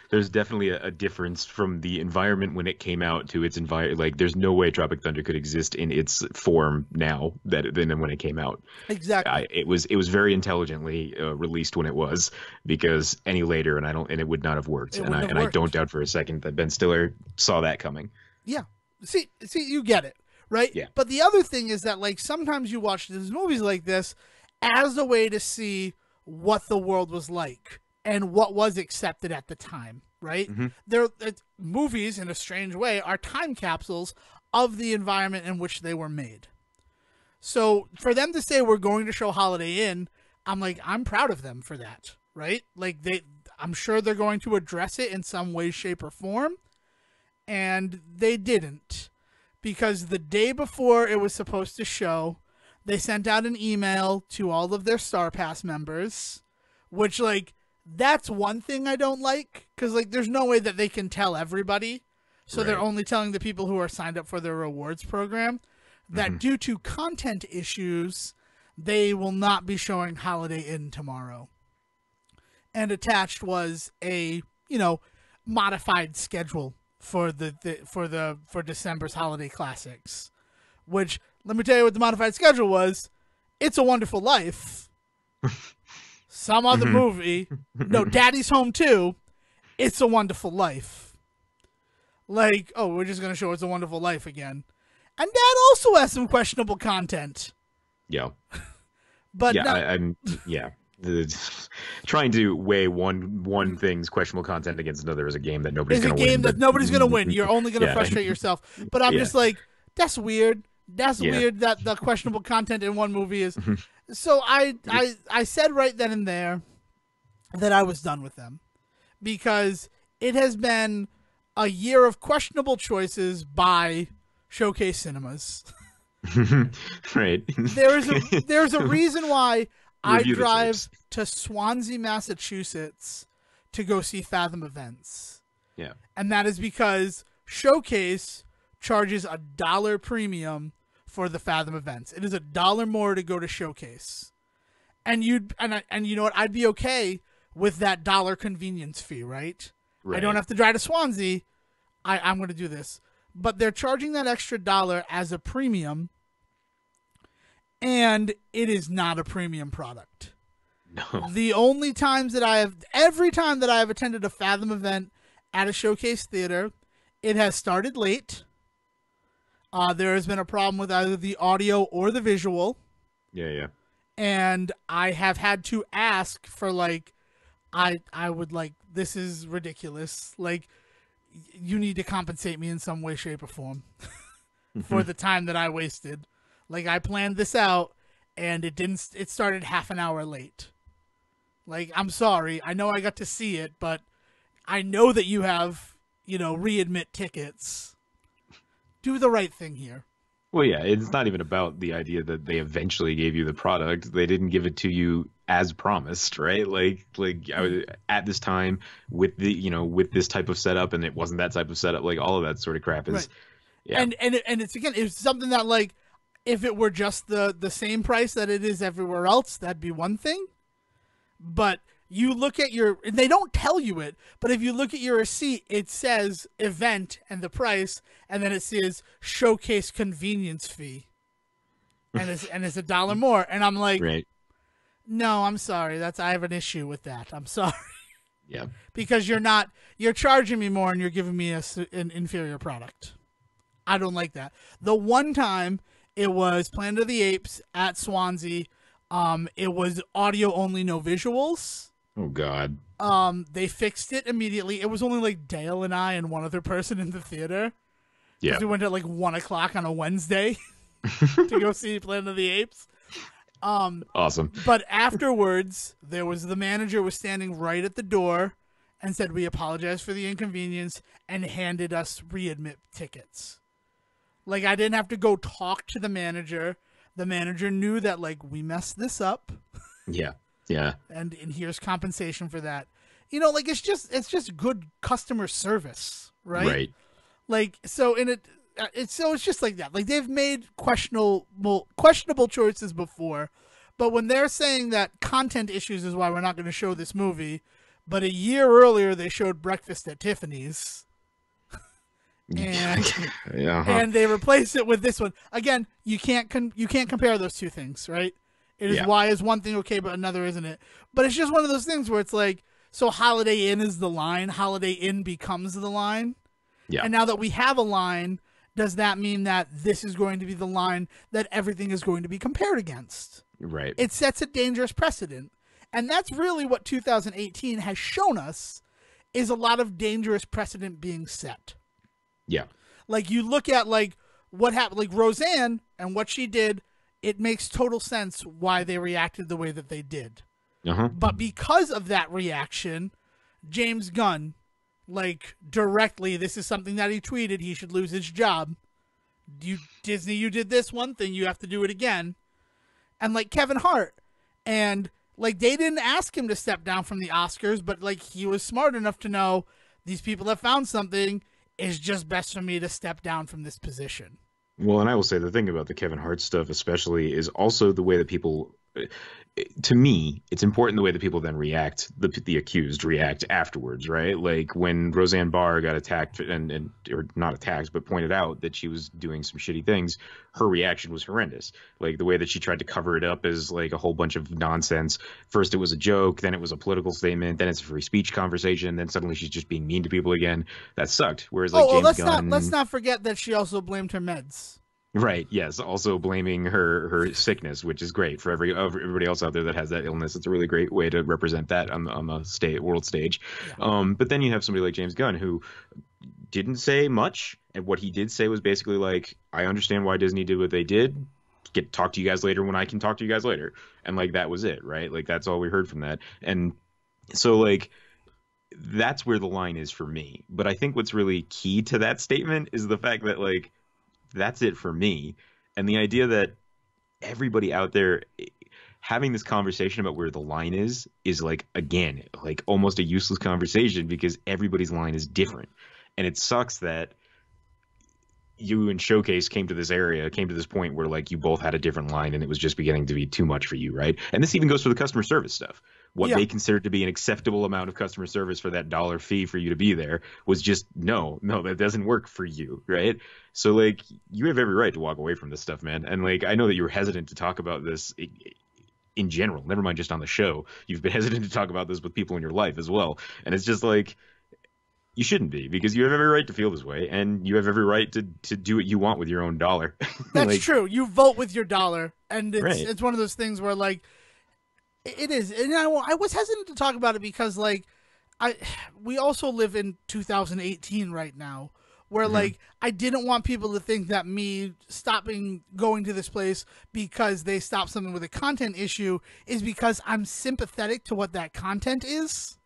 B: there's definitely a difference from the environment when it came out to its environment. Like, there's no way Tropic Thunder could exist in its form now than when it came out.
A: Exactly.
B: It was very intelligently released when it was, because any later and it would not have worked. I don't doubt for a second that Ben Stiller saw that coming.
A: Yeah. See, you get it, right?
B: Yeah.
A: But the other thing is that, like, sometimes you watch these movies like this as a way to see what the world was like and what was accepted at the time, right? Mm-hmm. Movies, in a strange way, are time capsules of the environment in which they were made. So for them to say we're going to show Holiday Inn, I'm like, I'm proud of them for that, right? Like, I'm sure they're going to address it in some way, shape, or form, and they didn't. Because the day before it was supposed to show, they sent out an email to all of their Star Pass members, which, like, that's one thing I don't like, because, like, there's no way that they can tell everybody. So They're only telling the people who are signed up for their rewards program that due to content issues, they will not be showing Holiday Inn tomorrow. And attached was a, you know, modified schedule for December's holiday classics, which, let me tell you what the modified schedule was. It's a Wonderful Life. some other movie. No, Daddy's Home 2, It's a Wonderful Life. Like, oh, we're just going to show It's a Wonderful Life again. And Dad also has some questionable content.
B: Yeah.
A: But
B: yeah,
A: no,
B: I'm yeah. Trying to weigh one thing's questionable content against another is a game that nobody's going to win.
A: It's a game that nobody's going to win. You're only going to frustrate yourself. But I'm just like, that's weird. That's weird that the questionable content in one movie is. So I said right then and there that I was done with them because it has been a year of questionable choices by Showcase Cinemas.
B: Right.
A: There's a reason why I drive to Swansea, Massachusetts to go see Fathom Events.
B: Yeah.
A: And that is because Showcase charges $1 premium for the Fathom Events. It is $1 more to go to Showcase. And you know what? I'd be okay with that $1 convenience fee, right? I don't have to drive to Swansea. I'm going to do this. But they're charging that extra $1 as a premium, and it is not a premium product.
B: No.
A: The only times that every time that I have attended a Fathom event at a Showcase theater, it has started late. There has been a problem with either the audio or the visual.
B: Yeah.
A: And I have had to ask for I would this is ridiculous. Like, you need to compensate me in some way, shape, or form for the time that I wasted. Like, I planned this out and it started half an hour late. Like, I'm sorry. I know I got to see it, but I know that you have, readmit tickets. Do the right thing here.
B: Well, yeah, it's not even about the idea that they eventually gave you the product. They didn't give it to you as promised, right? Like I was at this time with with this type of setup, and it wasn't that type of setup. Like, all of that sort of crap is,
A: right.
B: Yeah.
A: And it's something that, like, if it were just the same price that it is everywhere else, that'd be one thing. But you look at they don't tell you it, but if you look at your receipt, it says event and the price, and then it says Showcase convenience fee. And it's $1 more. And I'm like,
B: right.
A: No, I'm sorry. I have an issue with that. I'm sorry.
B: Yeah.
A: Because you're charging me more and you're giving me an inferior product. I don't like that. The one time it was Planet of the Apes at Swansea, it was audio only, no visuals.
B: Oh, God.
A: They fixed it immediately. It was only like Dale and I and one other person in the theater.
B: Yeah.
A: We went at like 1:00 on a Wednesday to go see Planet of the Apes.
B: Awesome.
A: But afterwards, the manager was standing right at the door and said, "We apologize for the inconvenience," and handed us readmit tickets. Like, I didn't have to go talk to the manager. The manager knew that, like, we messed this up.
B: Yeah. Yeah.
A: And here's compensation for that. Like, it's just good customer service, right?
B: Right.
A: Like, so it's just like that. Like, they've made questionable choices before, but when they're saying that content issues is why we're not going to show this movie, but a year earlier they showed Breakfast at Tiffany's, and and they replaced it with this one. Again, you can't compare those two things, right? It is why is one thing okay, but another isn't it? But it's just one of those things where it's like, so Holiday Inn is the line, Holiday Inn becomes the line.
B: Yeah.
A: And now that we have a line, does that mean that this is going to be the line that everything is going to be compared against?
B: Right.
A: It sets a dangerous precedent. And that's really what 2018 has shown us, is a lot of dangerous precedent being set.
B: Yeah.
A: Like, you look at, like, what happened, like Roseanne and what she did, it makes total sense why they reacted the way that they did.
B: Uh-huh.
A: But because of that reaction, James Gunn, like, directly, this is something that he tweeted, he should lose his job. Disney, you did this one thing, you have to do it again. And, like, Kevin Hart. And, like, they didn't ask him to step down from the Oscars, but, like, he was smart enough to know these people have found something. It's just best for me to step down from this position.
B: Well, and I will say the thing about the Kevin Hart stuff especially is also the way that people to me, it's important the way that people then react, the accused react afterwards, right? Like when Roseanne Barr got attacked and or not attacked, but pointed out that she was doing some shitty things, her reaction was horrendous. Like the way that she tried to cover it up as like a whole bunch of nonsense. First it was a joke, then it was a political statement, then it's a free speech conversation, then suddenly she's just being mean to people again. That sucked. Whereas like James Gunn,
A: let's not forget that she also blamed her meds.
B: right. Yes. Also blaming her sickness, which is great for everybody else out there that has that illness. It's a really great way to represent that on the world stage.
A: Yeah.
B: But then you have somebody like James Gunn who didn't say much, and what he did say was basically like, "I understand why Disney did what they did. Talk to you guys later when I can talk to you guys later," and like that was it, right? Like that's all we heard from that, and so like that's where the line is for me. But I think what's really key to that statement is the fact that like that's it for me. And the idea that everybody out there having this conversation about where the line is like, again, like almost a useless conversation because everybody's line is different. And it sucks that you and Showcase came to this point where like you both had a different line and it was just beginning to be too much for you, right? And this even goes for the customer service stuff. What they considered to be an acceptable amount of customer service for that dollar fee for you to be there was just no, that doesn't work for you, right? So like you have every right to walk away from this stuff, man. And like I know that you were hesitant to talk about this in general, never mind just on the show. You've been hesitant to talk about this with people in your life as well. And it's just like you shouldn't be, because you have every right to feel this way, and you have every right to do what you want with your own dollar.
A: That's
B: like,
A: true. You vote with your dollar, and
B: right.
A: it's one of those things where like it is. And I was hesitant to talk about it because like we also live in 2018 right now, where like I didn't want people to think that me stopping going to this place because they stopped something with a content issue is because I'm sympathetic to what that content is.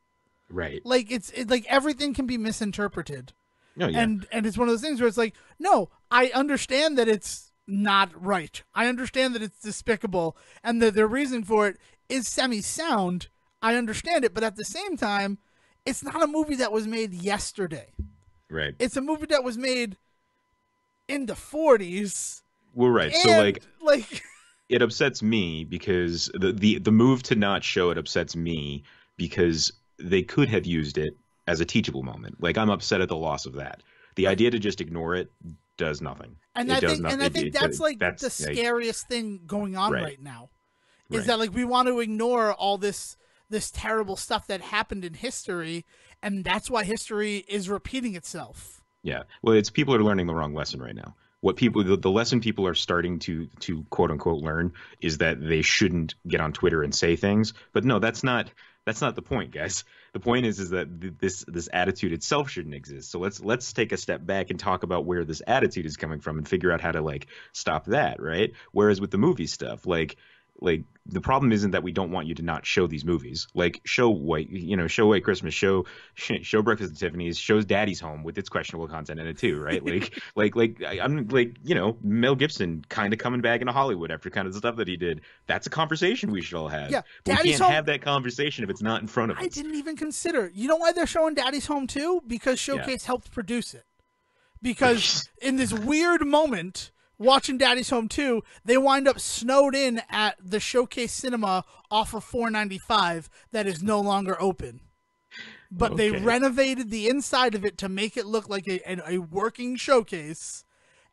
B: Right.
A: Like it's like everything can be misinterpreted.
B: Oh, yeah.
A: And it's one of those things where it's like, no, I understand that it's not right. I understand that it's despicable and that their reason for it is semi-sound. I understand it, but at the same time, it's not a movie that was made yesterday.
B: Right.
A: It's a movie that was made in the 40s.
B: Well, right.
A: And,
B: so
A: like
B: it upsets me because the move to not show it upsets me because they could have used it as a teachable moment. Like I'm upset at the loss of that. The idea to just ignore it does nothing.
A: And I think that's the scariest thing going on right now. Is that like we want to ignore all this terrible stuff that happened in history, and that's why history is repeating itself.
B: Yeah. Well, it's people are learning the wrong lesson right now. What the lesson people are starting to quote unquote learn is that they shouldn't get on Twitter and say things. But no, that's not the point, guys. The point is that this attitude itself shouldn't exist. So let's take a step back and talk about where this attitude is coming from and figure out how to like stop that, right? Whereas with the movie stuff, like the problem isn't that we don't want you to not show these movies. Like show White Christmas, show Breakfast at Tiffany's, shows Daddy's Home with its questionable content in it too, right? I'm like, Mel Gibson kind of coming back into Hollywood after kind of the stuff that he did. That's a conversation we should all have.
A: Yeah,
B: but we can't have that conversation if it's not in front of us.
A: I didn't even consider. You know why they're showing Daddy's Home too? Because Showcase helped produce it. Because in this weird moment, watching Daddy's Home 2, they wind up snowed in at the Showcase Cinema off of 495 that is no longer open. But they renovated the inside of it to make it look like a working Showcase,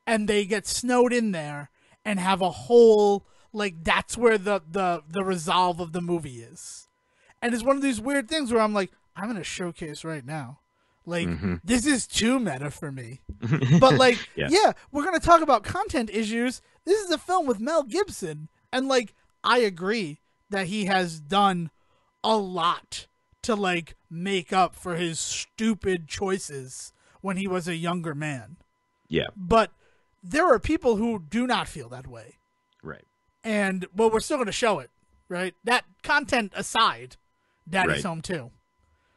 A: and they get snowed in there and have a whole, like, that's where the resolve of the movie is. And it's one of these weird things where I'm like, I'm in a Showcase right now. Like, this is too meta for me. But, like, we're going to talk about content issues. This is a film with Mel Gibson. And, like, I agree that he has done a lot to, like, make up for his stupid choices when he was a younger man.
B: Yeah.
A: But there are people who do not feel that way.
B: Right.
A: And, well, we're still going to show it, right? That content aside, Daddy's Home 2.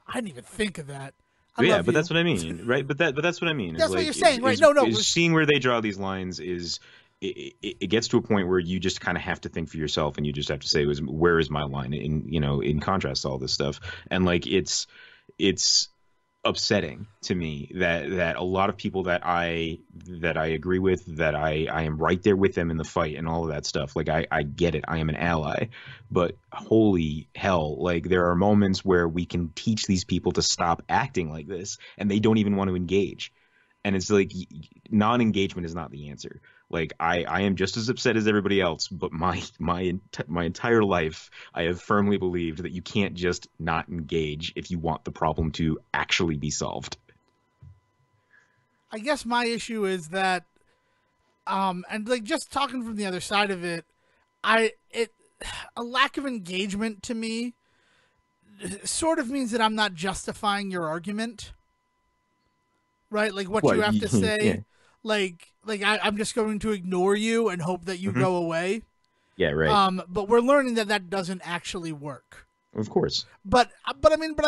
A: I didn't even think of that.
B: But that's what I mean, right? But that's what I mean.
A: That's what you're saying, right? No.
B: Seeing where they draw these lines is it gets to a point where you just kind of have to think for yourself, and you just have to say, where is my line in contrast to all this stuff? And like it's upsetting to me that a lot of people that I agree with, that I am right there with them in the fight and all of that stuff. Like I get it. I am an ally, but holy hell, like there are moments where we can teach these people to stop acting like this and they don't even want to engage. And it's like non-engagement is not the answer. Like I am just as upset as everybody else, but my entire life I have firmly believed that you can't just not engage if you want the problem to actually be solved.
A: I guess my issue is that, and like just talking from the other side of it, a lack of engagement to me sort of means that I'm not justifying your argument, right? Like what you have to say.
B: Yeah.
A: I'm just going to ignore you and hope that you go away.
B: Yeah, right.
A: But we're learning that doesn't actually work.
B: Of course.
A: But I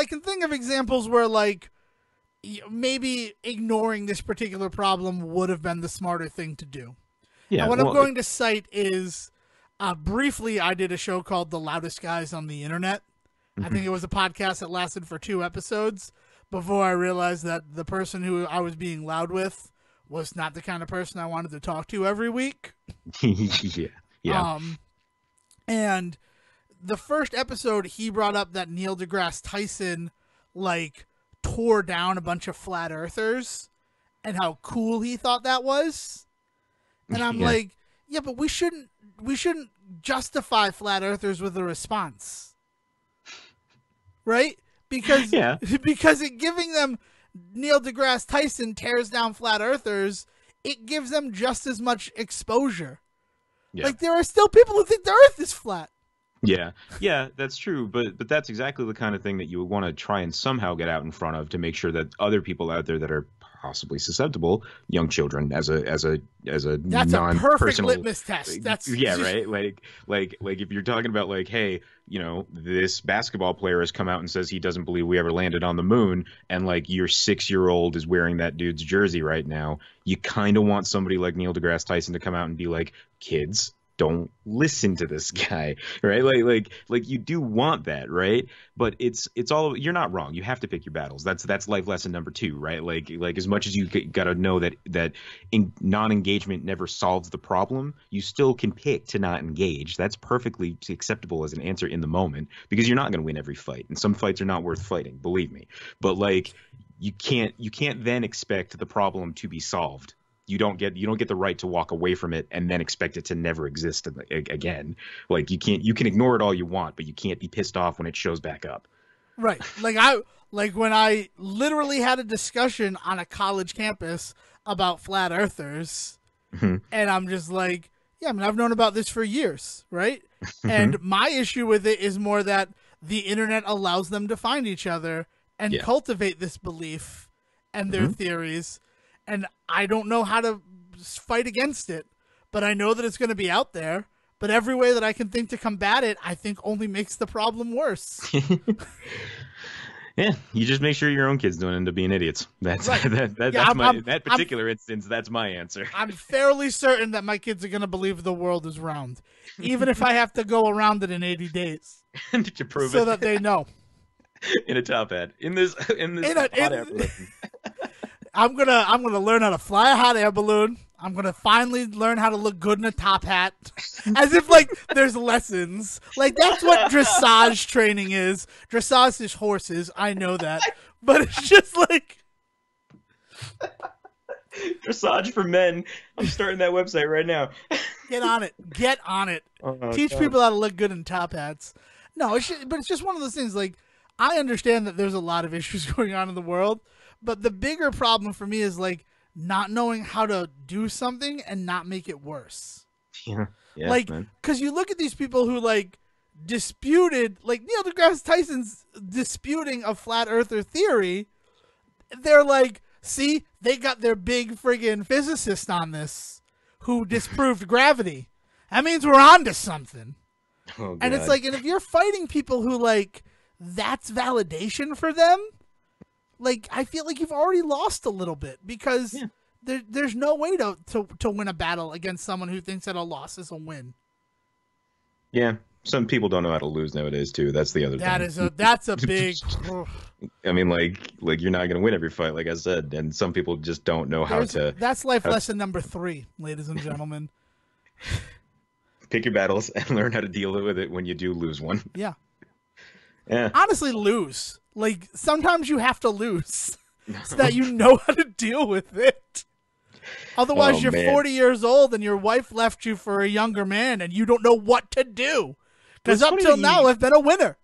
A: can think of examples where like maybe ignoring this particular problem would have been the smarter thing to do.
B: Yeah.
A: And what I'm going to cite is briefly I did a show called The Loudest Guys on the Internet. I think it was a podcast that lasted for 2 episodes before I realized that the person who I was being loud with was not the kind of person I wanted to talk to every week.
B: Yeah.
A: And the first episode, he brought up that Neil deGrasse Tyson, like, tore down a bunch of flat earthers and how cool he thought that was. And I'm like, yeah, but we shouldn't justify flat earthers with a response. Right? Because it giving them Neil deGrasse Tyson tears down flat earthers, it gives them just as much exposure. Yeah. Like there are still people who think the earth is flat.
B: Yeah, that's true, but that's exactly the kind of thing that you would want to try and somehow get out in front of to make sure that other people out there that are possibly susceptible, young children, as a
A: that's
B: non-personal,
A: a perfect litmus test. That's
B: right. Like if you're talking about like, hey, you know, this basketball player has come out and says he doesn't believe we ever landed on the moon, and like your 6-year-old is wearing that dude's jersey right now, you kind of want somebody like Neil deGrasse Tyson to come out and be like, kids, don't listen to this guy, right? Like you do want that, right? But it's all, you're not wrong. You have to pick your battles. That's life lesson number 2, right? Like as much as you got to know that non-engagement never solves the problem, you still can pick to not engage. That's perfectly acceptable as an answer in the moment because you're not going to win every fight, and some fights are not worth fighting, believe me. But like you can't then expect the problem to be solved. You don't get the right to walk away from it and then expect it to never exist again. Like you can ignore it all you want, but you can't be pissed off when it shows back up.
A: Right. Like when I literally had a discussion on a college campus about flat earthers, and I'm just like, yeah, I mean, I've known about this for years, right? And my issue with it is more that the internet allows them to find each other and cultivate this belief and their theories. And I don't know how to fight against it, but I know that it's going to be out there. But every way that I can think to combat it, I think only makes the problem worse.
B: Yeah, you just make sure your own kids don't end up being idiots. That's
A: right.
B: That particular instance. That's my answer.
A: I'm fairly certain that my kids are going to believe the world is round, even if I have to go around it in 80 days
B: to prove
A: so
B: it,
A: that they know.
B: In a top hat, in this hot air balloon.
A: I'm gonna learn how to fly a hot air balloon. I'm gonna finally learn how to look good in a top hat, as if like there's lessons. Like that's what dressage training is. Dressage is horses. I know that, but it's just like
B: dressage for men. I'm starting that website right now.
A: Get on it.
B: Oh,
A: Teach
B: God.
A: people how to look good in top hats. No, but it's just one of those things. Like I understand that there's a lot of issues going on in the world. But the bigger problem for me is like not knowing how to do something and not make it worse.
B: Yeah,
A: like, because you look at these people who like disputed, like Neil deGrasse Tyson's disputing a flat earther theory. They're like, see, they got their big friggin' physicist on this who disproved gravity. That means we're on to something.
B: Oh,
A: and it's like, and if you're fighting people who like, that's validation for them. Like, I feel like you've already lost a little bit because there's no way to win a battle against someone who thinks that a loss is a win.
B: Yeah. Some people don't know how to lose nowadays too. That's the other thing.
A: That's a big.
B: I mean, like you're not gonna win every fight, like I said, and some people just don't know how to
A: That's life lesson number 3, ladies and gentlemen.
B: pick your battles and learn how to deal with it when you do lose one.
A: Yeah.
B: Yeah.
A: Honestly, lose. Like, sometimes you have to lose so that you know how to deal with it. Otherwise, you're 40 years old and your wife left you for a younger man and you don't know what to do. Because up till now, I've been a winner.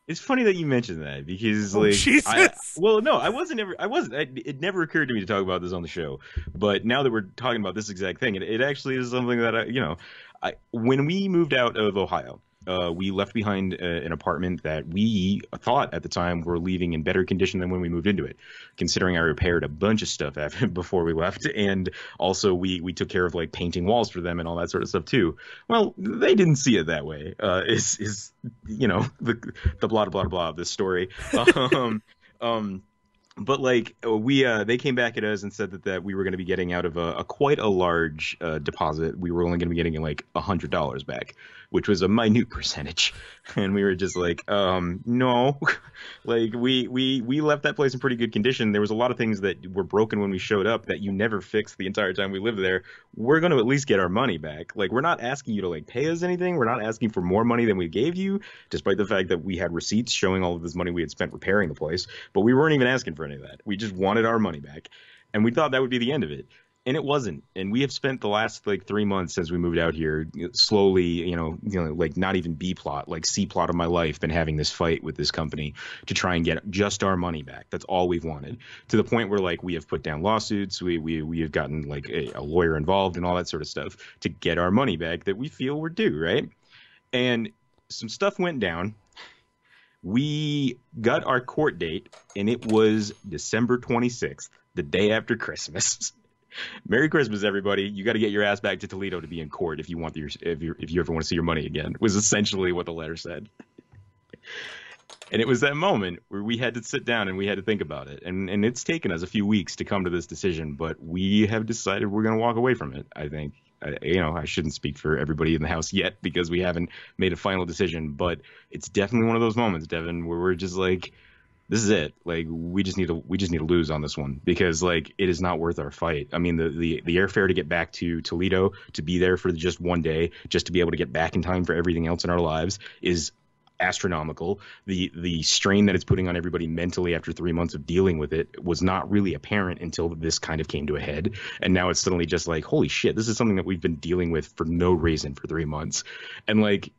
B: It's funny that you mentioned that because,
A: Jesus.
B: It never occurred to me to talk about this on the show. But now that we're talking about this exact thing, it actually is something that, when we moved out of Ohio, we left behind an apartment that we thought at the time were leaving in better condition than when we moved into it, considering I repaired a bunch of stuff before we left. And also we took care of like painting walls for them and all that sort of stuff too. Well, they didn't see it that way. The blah, blah, blah of this story. But like they came back at us and said that we were going to be getting out of a quite a large deposit. We were only going to be getting like $100 back, which was a minute percentage. And we were just like, no, like we left that place in pretty good condition. There was a lot of things that were broken when we showed up that you never fixed the entire time we lived there. We're going to at least get our money back. Like, we're not asking you to like pay us anything. We're not asking for more money than we gave you, despite the fact that we had receipts showing all of this money we had spent repairing the place. But we weren't even asking for any of that. We just wanted our money back. And we thought that would be the end of it. And it wasn't. And we have spent the last like 3 months since we moved out here slowly, like not even B plot, like C plot of my life, been having this fight with this company to try and get just our money back. That's all we've wanted, to the point where like we have put down lawsuits. We have gotten like a lawyer involved and all that sort of stuff to get our money back that we feel we're due. Right. And some stuff went down. We got our court date and it was December 26th, the day after Christmas. Merry Christmas, everybody. You got to get your ass back to Toledo to be in court if you ever want to see your money again, was essentially what the letter said. And it was that moment where we had to sit down and we had to think about it. And it's taken us a few weeks to come to this decision, but we have decided we're going to walk away from it, I think. I shouldn't speak for everybody in the house yet because we haven't made a final decision, but it's definitely one of those moments, Devon, where we're just like, this is it. Like, we just need to lose on this one because like it is not worth our fight. I mean, the airfare to get back to Toledo, to be there for just one day, just to be able to get back in time for everything else in our lives is astronomical. The strain that it's putting on everybody mentally after 3 months of dealing with it was not really apparent until this kind of came to a head. And now it's suddenly just like, holy shit, this is something that we've been dealing with for no reason for 3 months. And like,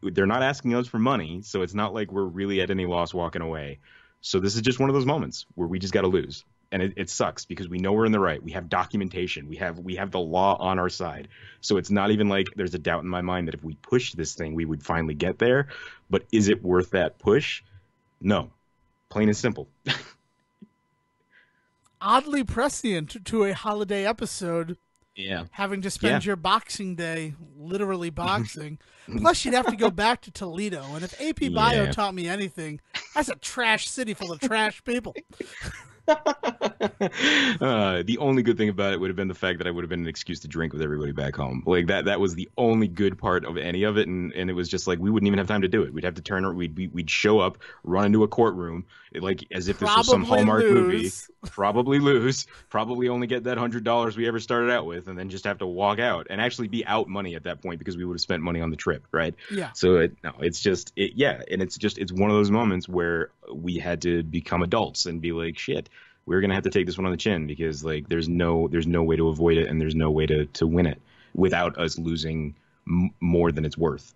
B: they're not asking us for money, so it's not like we're really at any loss walking away. So this is just one of those moments where we just got to lose. And it sucks because we know we're in the right. We have documentation. We have the law on our side. So it's not even like there's a doubt in my mind that if we push this thing, we would finally get there. But is it worth that push? No. Plain and simple.
A: Oddly prescient to a holiday episode.
B: Yeah.
A: Having to spend your Boxing Day literally boxing. Plus, you'd have to go back to Toledo. And if AP Bio taught me anything, that's a trash city full of trash people.
B: The only good thing about it would have been the fact that I would have been an excuse to drink with everybody back home. Like that was the only good part of any of it, and it was just like we wouldn't even have time to do it. We'd have to turn, we'd show up, run into a courtroom, like as if this was some Hallmark movie. Probably lose, probably only get that $100 we ever started out with, and then just have to walk out and actually be out money at that point because we would have spent money on the trip, right?
A: Yeah.
B: So and it's one of those moments where we had to become adults and be like, shit, we're gonna have to take this one on the chin because like there's no way to avoid it and there's no way to win it without us losing more than it's worth.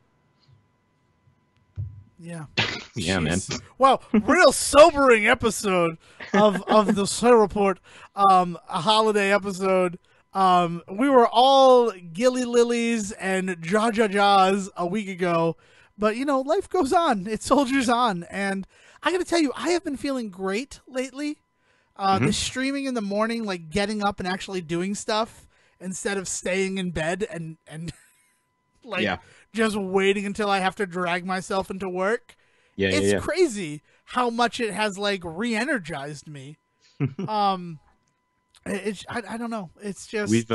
A: Yeah.
B: Yeah, man.
A: Wow, real sobering episode of the Soil Report, a holiday episode. We were all gilly lilies and jaws a week ago, but life goes on. It soldiers on, and I got to tell you, I have been feeling great lately. The streaming in the morning, like getting up and actually doing stuff instead of staying in bed and just waiting until I have to drag myself into work. It's crazy how much it has like re-energized me. I don't know. It's just
B: We've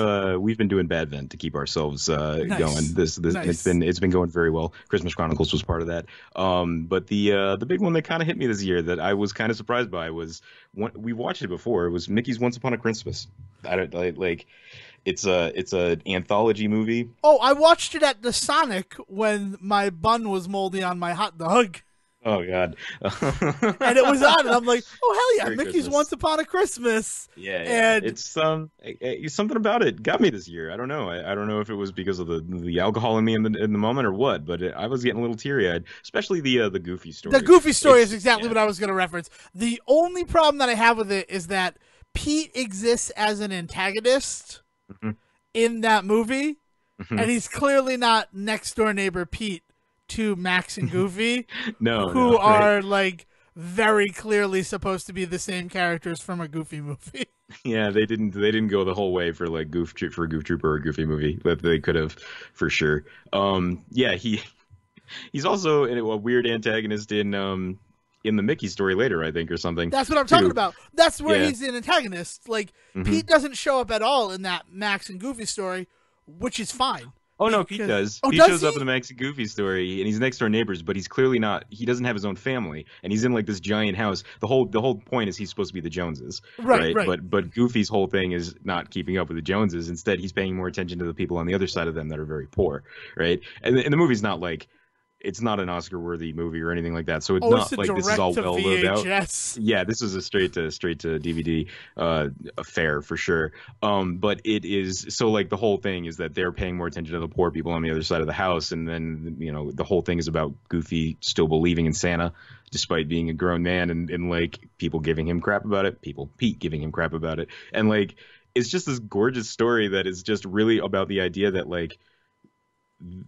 B: been doing Bad Vent to keep ourselves
A: nice,
B: going. This
A: nice.
B: it's been going very well. Christmas Chronicles was part of that. But the big one that kind of hit me this year that I was kind of surprised by was we watched it before. It was Mickey's Once Upon a Christmas. I don't like it's a anthology movie.
A: Oh, I watched it at the Sonic when my bun was moldy on my hot dog.
B: Oh God.
A: And it was on, and I'm like, "Oh hell yeah,
B: Merry
A: Mickey's
B: Christmas.
A: Once Upon a Christmas."
B: Yeah.
A: And
B: It's something about it got me this year. I don't know. I don't know if it was because of the alcohol in me in the moment or what, but I was getting a little teary eyed, especially the Goofy story.
A: the Goofy story is
B: It's
A: exactly
B: yeah.
A: what I was going to reference. The only problem that I have with it is that Pete exists as an antagonist
B: Mhm.
A: in that movie,
B: Mhm.
A: and he's clearly not next door neighbor Pete to Max and Goofy,
B: No,
A: who
B: no, right.
A: are like very clearly supposed to be the same characters from a Goofy movie.
B: Yeah, they didn't go the whole way for like for a Goof Trooper or a Goofy movie, but they could have for sure. Yeah, he's also a weird antagonist in the Mickey story later, I think, or something
A: That's what I'm talking
B: too.
A: about. That's where
B: Yeah.
A: he's an antagonist. Like
B: Hmm.
A: Pete doesn't show up at all in that Max and Goofy story, which is fine.
B: Oh no, Pete
A: Because-
B: does.
A: Oh,
B: He
A: does
B: shows up
A: he?
B: in the Max and Goofy story, and he's next door neighbors, but he's clearly not. He doesn't have his own family, and he's in like this giant house. The whole point is he's supposed to be the Joneses,
A: Right.
B: But Goofy's whole thing is not keeping up with the Joneses. Instead, he's paying more attention to the people on the other side of them that are very poor, right? And the movie's not like it's not an Oscar-worthy movie or anything like that. So it's
A: Oh, it's
B: not
A: a
B: like this is all
A: direct to
B: well lived out.
A: VHS.
B: Yeah, this is a straight to DVD affair for sure. But it is so like the whole thing is that they're paying more attention to the poor people on the other side of the house, and then the whole thing is about Goofy still believing in Santa despite being a grown man, and like people giving him crap about it, Pete giving him crap about it, and like it's just this gorgeous story that is just really about the idea that like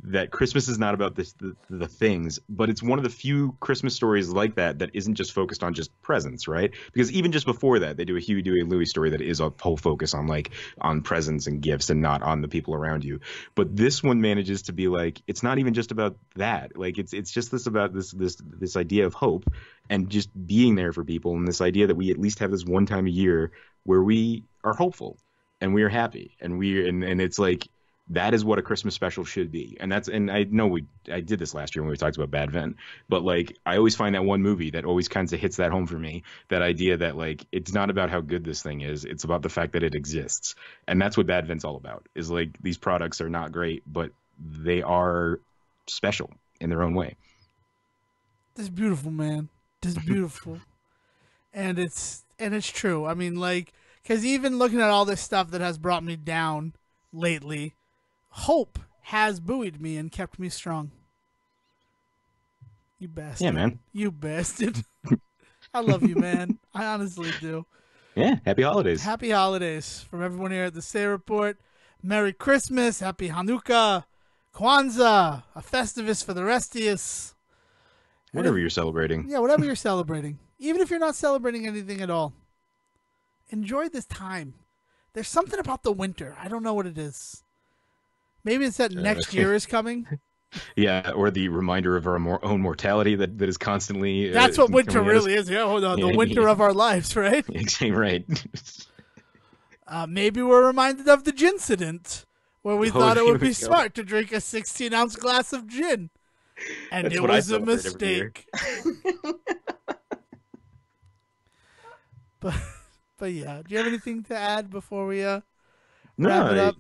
B: that Christmas is not about the things, but it's one of the few Christmas stories like that that isn't just focused on just presents, right? Because even just before that, they do a Huey, Dewey, and Louie story that is a whole focus on like on presents and gifts and not on the people around you. But this one manages to be like it's not even just about that. Like it's just this idea of hope and just being there for people, and this idea that we at least have this one time a year where we are hopeful and we are happy and and it's like that is what a Christmas special should be. And I know I did this last year when we talked about Bad Vent, but like I always find that one movie that always kind of hits that home for me, that idea that like it's not about how good this thing is, it's about the fact that it exists. And that's what Bad Vent's all about, is like these products are not great, but they are special in their own way.
A: This is beautiful, man. This is beautiful. And it's true. I mean, like, because even looking at all this stuff that has brought me down lately, hope has buoyed me and kept me strong. You bastard.
B: Yeah, man.
A: You bastard. I love you, man. I honestly do.
B: Yeah, happy holidays.
A: Happy holidays from everyone here at the Say Report. Merry Christmas, Happy Hanukkah, Kwanzaa, a Festivus for the rest of us.
B: Whatever you're celebrating.
A: Yeah, whatever you're celebrating. Even if you're not celebrating anything at all, enjoy this time. There's something about the winter. I don't know what it is. Maybe it's that next year is coming.
B: Yeah, or the reminder of our own mortality that is constantly.
A: That's what winter
B: coming at us.
A: really is. Yeah, hold on. The
B: Yeah,
A: winter
B: yeah.
A: of our lives, right?
B: Right.
A: Maybe we're reminded of the gincident, where we thought it
B: here
A: would
B: we
A: be
B: go.
A: smart to drink a 16-ounce glass of gin. And
B: That's
A: it
B: what I
A: was a
B: celebrate every year.
A: mistake. But yeah, do you have anything to add before we wrap it up?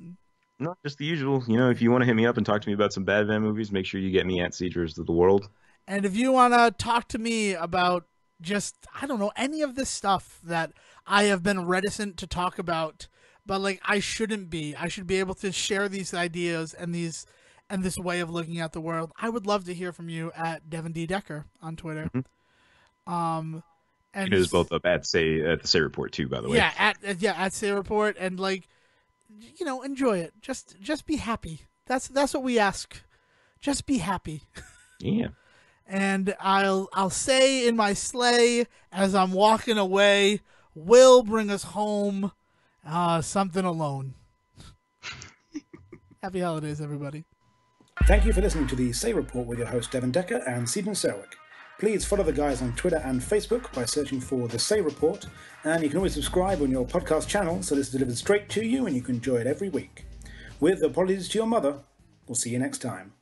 B: No, just the usual. If you want to hit me up and talk to me about some Bad Van movies, make sure you get me at Seizures of the World.
A: And if you want to talk to me about just, I don't know, any of this stuff that I have been reticent to talk about, but like I shouldn't be. I should be able to share these ideas and this way of looking at the world. I would love to hear from you at Devon D. Decker on Twitter.
B: Mm-hmm.
A: And
B: It is both up at the Say Report too, by the way.
A: yeah, at Say Report, and like, enjoy it. Just be happy. That's what we ask. Just be happy.
B: Yeah.
A: And I'll say in my sleigh as I'm walking away, will bring us home something alone. Happy holidays, everybody.
C: Thank you for listening to the Say Report with your host Devon Decker and Sejohn Selwick. Please follow the guys on Twitter and Facebook by searching for The Say Report, and you can always subscribe on your podcast channel so this is delivered straight to you and you can enjoy it every week. With apologies to your mother, we'll see you next time.